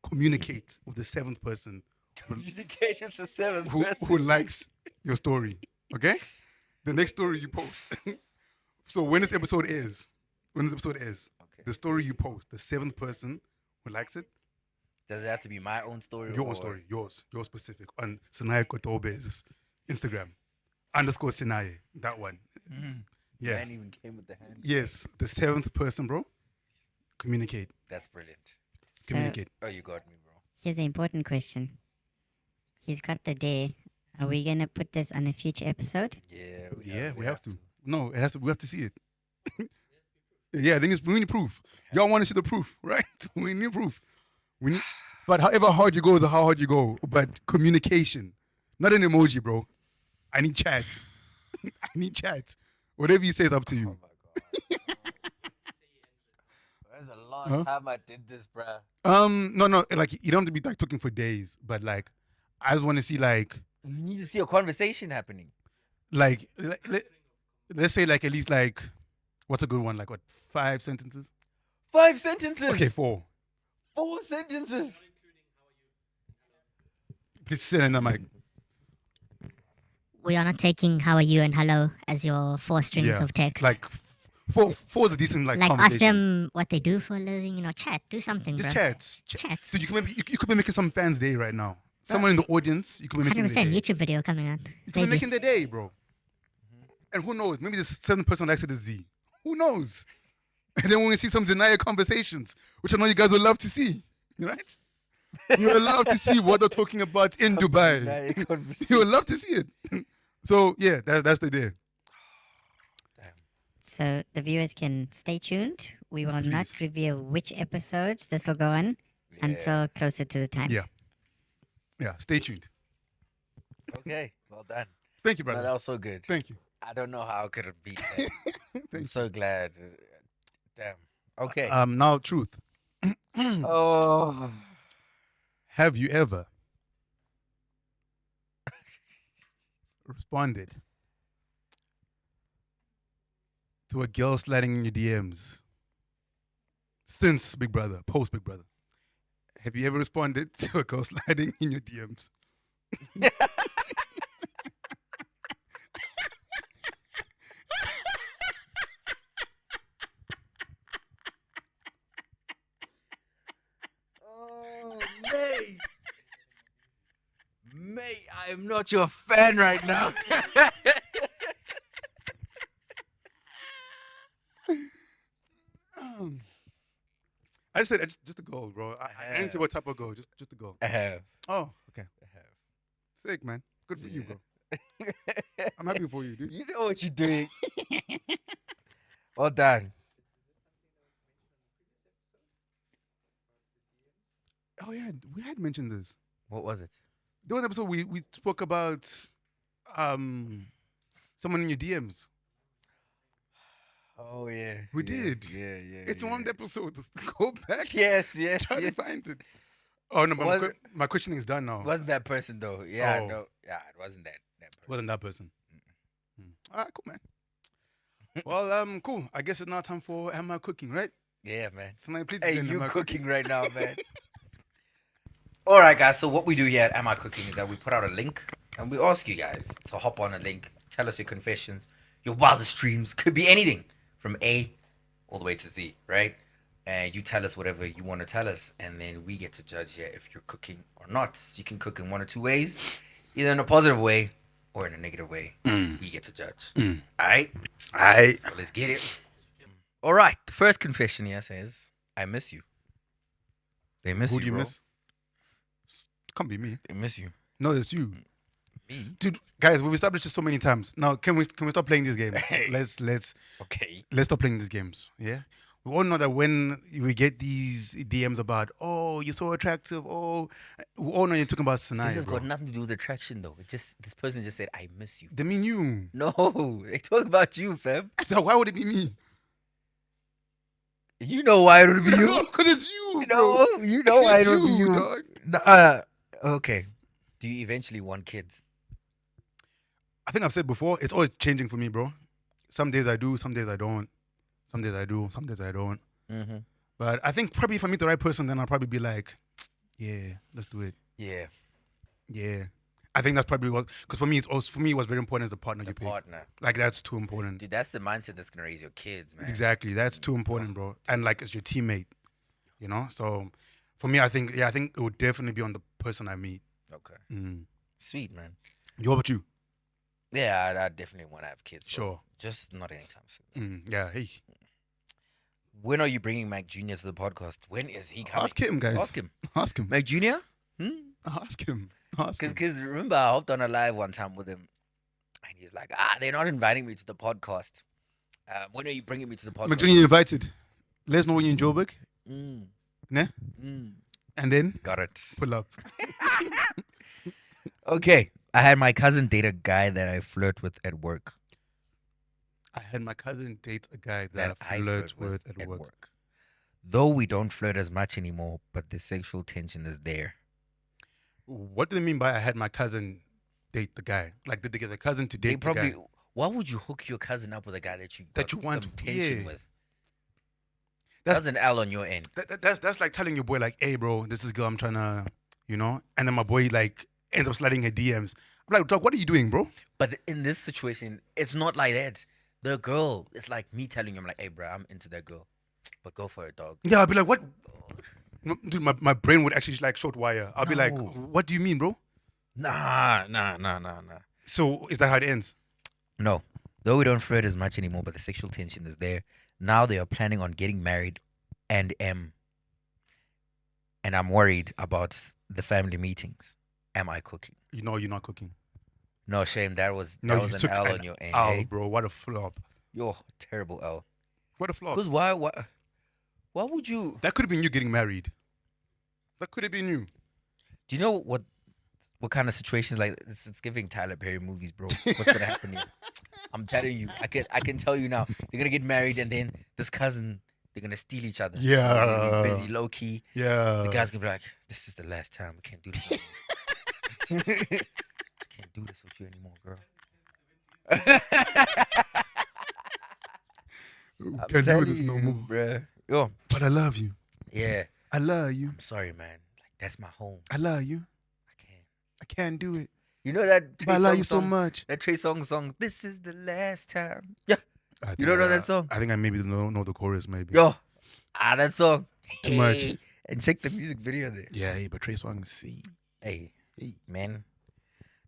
communicate with the 7th person Communicate with the 7th who likes your story. Okay? The next story you post. So when this episode airs, Okay. the story you post, the 7th person who likes it, Does it have to be my own story? your own story, your specific, on Sinaye Kotobe's Instagram, _Sinaye, that one. Yeah. Man even came with the hand. Yes, the 7th person, bro. Communicate. That's brilliant. So Communicate. Oh, you got me, bro. here's an important question. He's got the day. Are we gonna put this on a future episode? Yeah. Yeah, we have to. No, it has to. We have to see it. Yeah, I think we need proof. Y'all want to see the proof, right? We need proof. But however hard you go is how hard you go. But communication, not an emoji, bro. I need chat. I need chat. Whatever you say is up to you. Oh my god. When's the last time I did this, bruh? No, like you don't have to be like talking for days, but like I just want to see like You need to see a conversation happening. let's say like at least like what's a good one? Like what, 5 sentences? 5 sentences. Okay, 4. 4 sentences. Please sit in the mic. We are not taking how are you and hello as your 4 strings Yeah, of text. like four is a decent like ask conversation. them what they do for a living, chat, do something, Just bro. chat. Dude, you could be making some fans' day right now. Someone in the audience, you could be making 100% their day. YouTube video coming out. You could be making their day, bro. And who knows? Maybe there's a certain person likes it as Z. Who knows? And then when we see some Zeenaye conversations, which I know you guys would love to see, right? You're allowed to see what they're talking about in Dubai. You would love to see it. So yeah, that's the day. So the viewers can stay tuned. We will not reveal which episodes this will go on until closer to the time. Yeah. Stay tuned. Okay, well done. Thank you, No, brother. that was so good. Thank you. I don't know how I could have beat that. I'm so glad. Damn. Okay. Now truth. Oh. Have you ever responded to a girl sliding in your DMs since Big Brother, post Big Brother? Have you ever responded to a girl sliding in your DMs? Oh, mate, I am not your fan right now. I just said just a goal, bro. I didn't say what type of goal, just a goal. I have. Oh, okay. I have. Sick, man. Good for you, bro. I'm happy for you, dude. You know what you're doing. Well done. Oh yeah, we had mentioned this. What was it? There was an episode we spoke about someone in your DMs. Oh yeah. We did. Yeah. It's one episode. Go back. Yes. Try to find it. Oh no, but my questioning is done now. Wasn't that person though? Yeah, Oh. no. Yeah, it wasn't that person. Wasn't that person? All right, cool, man. Well, cool. I guess it's now time for Am I Cooking, right? Yeah, man. Tonight, please. Hey, begin, you Am I cooking right now, man. All right, guys. So what we do here at Am I Cooking is that we put out a link and we ask you guys to hop on a link, tell us your confessions, your wildest dreams. Could be anything from A all the way to Z, right? And you tell us whatever you want to tell us, and then we get to judge here if you're cooking or not. You can cook in one or two ways, either in a positive way or in a negative way. We get to judge. All right? So let's get it. All right. The first confession here says, I miss you. They miss Who you, do you bro. miss? It can't be me. They miss you. No, it's you. Me? Dude, guys, we've established this so many times. Now, can we stop playing these games? Hey. Let's Okay. stop playing these games. Yeah, we all know that when we get these DMs about, oh, you're so attractive. Oh, we all know you're talking about This Sinaye, has bro. got nothing to do with attraction, though. It just this person just said, "I miss you." They mean you. No, they talk about you, fam. So why would it be me? You know why it would be No, you. because it's you, bro. No, you know why it It's would be you. dog. Okay. Do you eventually want kids? I think I've said before, it's always changing for me, bro. Some days I do, some days I don't. Some days I do, some days I don't. Mm-hmm. But I think probably if I meet the right person, then I'll probably be like, yeah, let's do it. Yeah, Yeah. I think that's probably what, because for me, what's very important is the partner the you pick. partner. Like, that's too important. Dude, that's the mindset that's gonna raise your kids, man. Exactly. That's too important, bro. And like, it's your teammate, you know? So for me, I think it would definitely be on the person I meet. Okay. Mm. Sweet, man. What about you? Yeah, I definitely want to have kids. Bro. Sure. Just not anytime soon. Yeah. Hey, When are you bringing Mac Jr. to the podcast? When is he coming? ask him, guys. Ask him. Ask him. Mac Jr.? Ask him. Ask him. Because remember, I hopped on a live one time with him, and he's like, they're not inviting me to the podcast. When are you bringing me to the podcast? McJohnny, you're invited. Let us know when you're in Joburg. Mm. Ne? Mm. And then Got it. pull up. Okay. I had my cousin date a guy that I flirt with at work. I had my cousin date a guy that I flirt with at work. Though we don't flirt as much anymore, but the sexual tension is there. What do they mean by I had my cousin date the guy? Like, did they get a cousin to date They probably. the guy? Why would you hook your cousin up with a guy that you want some tension yeah. with? That's That's an L on your end. that's like telling your boy like, hey, bro, this is girl I'm trying to, and then my boy like ends up sliding her DMs. I'm like, dog, what are you doing, bro? But in this situation, it's not like that. The girl, it's like me telling him, like, hey, bro, I'm into that girl. But go for it, dog. Yeah, I'll be like, what? No, dude, my brain would actually like short wire. I'll be like, No. what do you mean, bro? Nah. So is that how it ends? No. Though we don't flirt as much anymore, but the sexual tension is there. Now they are planning on getting married and I'm worried about the family meetings. Am I cooking? You know you're not cooking. No, shame. That was No, an you took L an on your end. L, Hey? bro. What a flop. Yo, terrible L. What a flop. Because why would you? That could have been you getting married. That could have been you. Do you know what kind of situations like it's giving Tyler Perry movies, bro? What's gonna happen here? I'm telling you, I can tell you now. They're gonna get married and then this cousin, they're gonna steal each other. They're gonna be busy, low key. Yeah. The guy's gonna be like, "This is the last time. I can't do this. Anymore. I can't do this with you anymore, girl." Can't do this no more. bruh. Yo, But I love you. yeah. I love you. I'm sorry, man. Like that's my home. I love you. I can't. I can't do it. You know that Trey But I love you Songz so song? much. That Trey Songz. This is the last time. Yeah. I You don't know think that song? I think I maybe know the chorus maybe. Yo, that song. Too much. Hey. And check the music video there. Yeah, hey, but Trey Songz. Hey, man.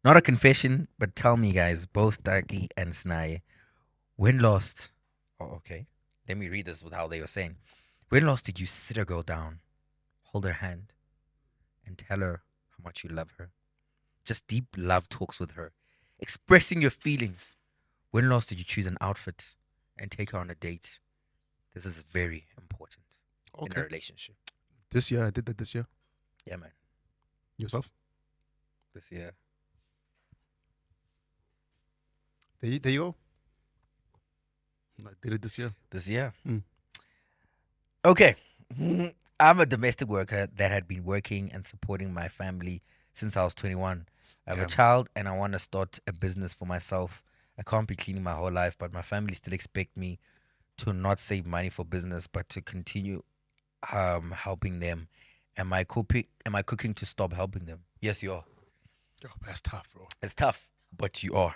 Not a confession, but tell me, guys, both SinTaki and Sinaye, when last? Oh, okay. Let me read this with how they were saying. When last did you sit a girl down, hold her hand, and tell her how much you love her? Just deep love talks with her, expressing your feelings. When last did you choose an outfit and take her on a date? This is very important in a Okay. relationship. This year, I did that this year. Yeah, man. Yourself? This year. There you go. I did it this year. This year. Mm. Okay. I'm a domestic worker that had been working and supporting my family since I was 21. I have Yeah. a child and I want to start a business for myself. I can't be cleaning my whole life, but my family still expect me to not save money for business, but to continue helping them. Am I cooking to stop helping them? Yes, you are. Oh, that's tough, bro. It's tough, but you are.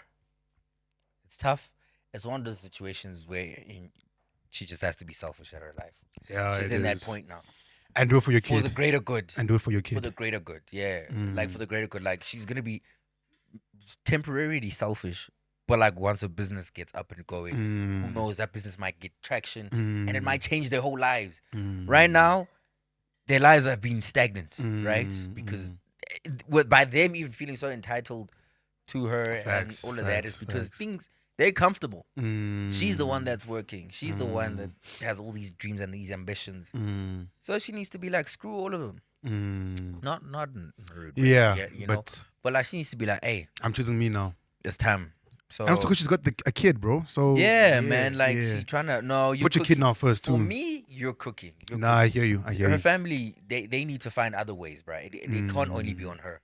It's tough. It's one of those situations where she just has to be selfish at her life. Yeah, She's it in that is. point now. And do it for your For kid. the greater good. And do it for your For kid. the greater good, yeah. Like for the greater good. Like she's gonna be temporarily selfish, but like once a business gets up and going, who knows, that business might get traction and it might change their whole lives. Right now, their lives have been stagnant, right? Because by them even feeling so entitled to her Facts, and all of that is facts, because facts. things they're comfortable. She's the one that's working. She's the one that has all these dreams and these ambitions. So she needs to be like, screw all of them. Not in a rude way, Yeah, you know. but But like she needs to be like, hey, I'm choosing me now. it's time. So And also because she's got a kid, bro. So yeah, man. Like she's trying to you put your kid now first too. For me, you're cooking. You're Nah, I hear you. I hear her you. family, they need to find other ways, right? They can't only be on her.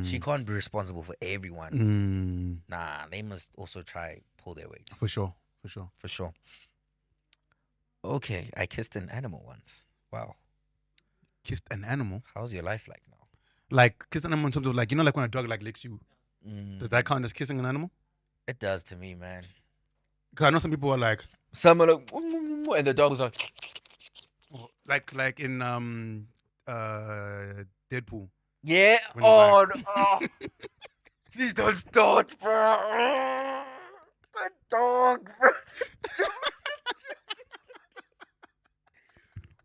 She can't be responsible for everyone. Nah, they must also try pull their weight. For sure. For sure. Okay, I kissed an animal once. Wow. Kissed an animal. How's your life like now? Like kissed an animal in terms of like, like when a dog like licks you. Does that count as kissing an animal? It does to me, man. Because I know some people are like Some are like, and the dog was like in Deadpool. yeah. When you're Oh, please don't start, bro. The dog, bro.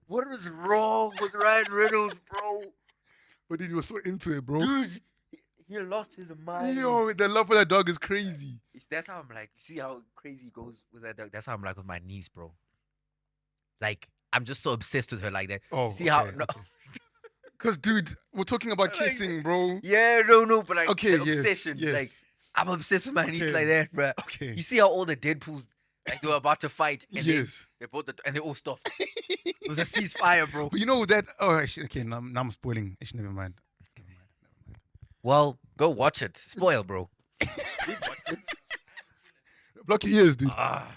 What is wrong with Ryan Reynolds, bro? But then you were so into it, bro. Dude, he lost his mind. Yo, the love for that dog is crazy. That's how I'm like, you see how crazy he goes with that dog? That's how I'm like with my niece, bro. Like, I'm just so obsessed with her like that. Oh, See how okay, no, okay. Because, dude, we're talking about kissing, bro. Yeah, no, but like Okay, the yes, obsession. yes. Like I'm obsessed with my niece Okay. like that, bro. Okay. You see how all the Deadpools like they were about to fight and Yes. they both and they all stopped. It was a ceasefire, bro. But you know that. Oh, actually, okay. Now I'm spoiling. Actually, never mind. Well, go watch it. Spoil, bro. Block your ears, dude. Ah,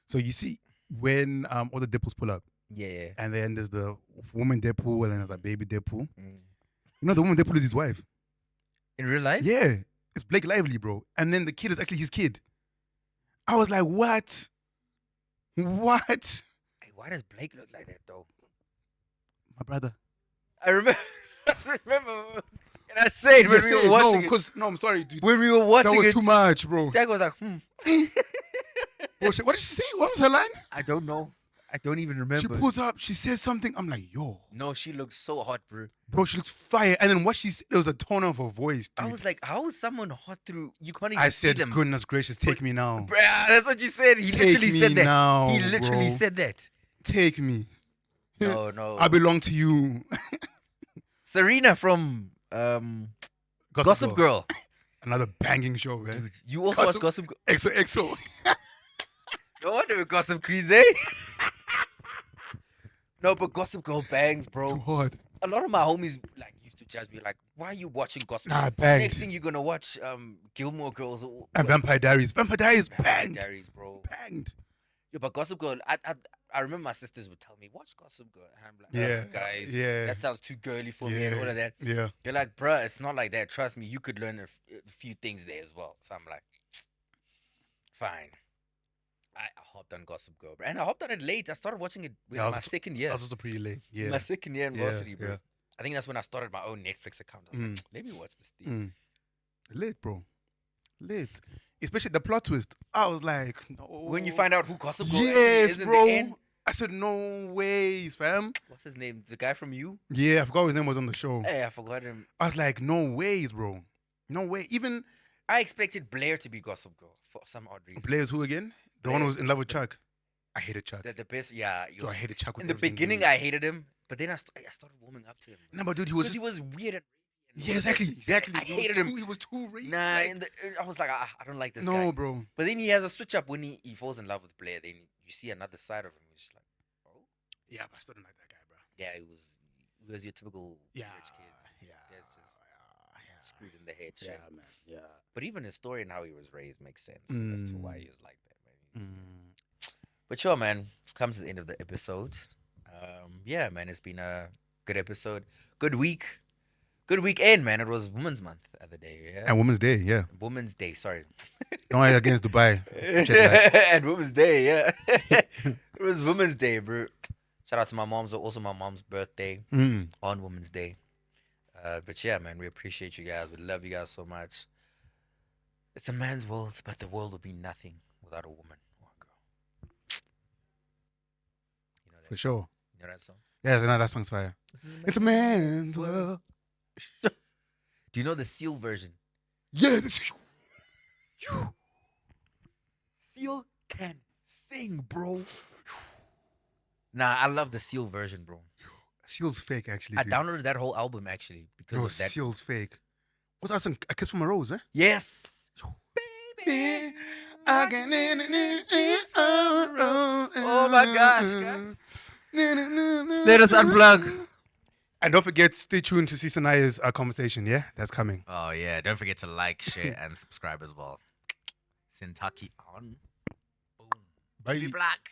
So you see when all the Deadpools pull up, yeah. and then there's the woman Deadpool, and then there's a baby Deadpool. Mm. You know, the woman Deadpool is his wife. In real life? Yeah, it's Blake Lively, bro. And then the kid is actually his kid. I was like, what? What? Hey, why does Blake look like that though? My brother. I remember. And I said when we were watching it. No, I'm sorry, dude. When we were watching That was it, too much, bro. That was like, Bro, what did she say? What was her line? I don't know. I don't even remember. She pulls up, she says something. I'm like, yo. No, she looks so hot, bro. Bro, she looks fire. And then what she said, there was a tone of her voice, dude. I was like, how is someone hot through? You can't even I see said, them. goodness gracious, take me now. Bruh, that's what you said. He Take literally me said that. now, He literally bro. said that. Take me. No. I belong to you. Serena from Gossip Girl. Another banging show, man. Dude, you also watch Gossip Girl? XOXO. No wonder we're Gossip Queens, eh? No, but Gossip Girl bangs, Too bro. hard. A lot of my homies like used to judge me like, why are you watching Gossip Nah, Girl? bangs. Next thing you're gonna watch Gilmore Girls or And Vampire Diaries. Vampire Diaries Vampire banged. Diaries, bro. Banged. Yeah, but Gossip Girl, I remember my sisters would tell me, watch Gossip Girl. And I'm like, Yeah, "Ugh, guys, yeah. that sounds too girly for me and all of that. Yeah. They're like, bruh, it's not like that. Trust me, you could learn a few things there as well. So I'm like, fine. I hopped on Gossip Girl, bro. And I hopped on it late. I started watching it in Yeah, my second year. That was also pretty late. Yeah. My second year in Yeah, varsity, bro. yeah. I think that's when I started my own Netflix account. I was like, let me watch this thing. Lit, bro. Lit. Especially the plot twist. I was like, no. When you find out who Gossip Girl actually Yes, is in bro. the end. I said, no ways, fam. What's his name? The guy from You? Yeah, I forgot his name was on the show. Hey, I forgot him. I was like, no ways, bro. No way. Even I expected Blair to be Gossip Girl for some odd reason. Blair's who again? The one who was in love with Chuck. I hated Chuck. The best, yeah. Yo, I hated Chuck. In the beginning, I hated him, but then I started warming up to him. No, but dude, he was. Because he was weird and Yeah, exactly. I hated him. He was too racist. Nah, like- I was like, I don't like this no, guy. bro. But then he has a switch up when he falls in love with Blair. Then you see another side of him. He's just like, oh, Yeah, but I still didn't like that guy, bro. yeah, he was your typical Yeah, rich kid. yeah, That's just screwed in the head. Yeah, shit. man. Yeah. But even his story and how he was raised makes sense as to why he was like that, man. But sure, man, we've come to the end of the episode. Yeah, man, it's been a good episode. Good week. Good weekend, man. It was Women's Month the other day, yeah? And Women's Day, yeah. Women's Day, sorry. Don't worry against Dubai. Check that. And Women's Day, yeah. It was Women's Day, bro. Shout out to my mom's, also my mom's birthday on Women's Day. But yeah, man, we appreciate you guys. We love you guys so much. It's a man's world, but the world would be nothing without a woman or a girl. You know that For song? sure. You know that song? Yeah, no, that song's fire. It's a man's world. Do you know the Seal version? Yeah. Seal can sing, bro. Nah, I love the Seal version, bro. Seal's fake, actually. I dude. downloaded that whole album actually because Bro, of that. Seal's fake. What's that song? A Kiss from a Rose, eh? Yes. Yeah, I can oh my gosh, guys. Let Let us unplug. And don't forget, stay tuned to see Sinaye's conversation, yeah? That's coming. Oh yeah, don't forget to like, share, and subscribe as well. SinTaki on. Boom. Bye. Be black.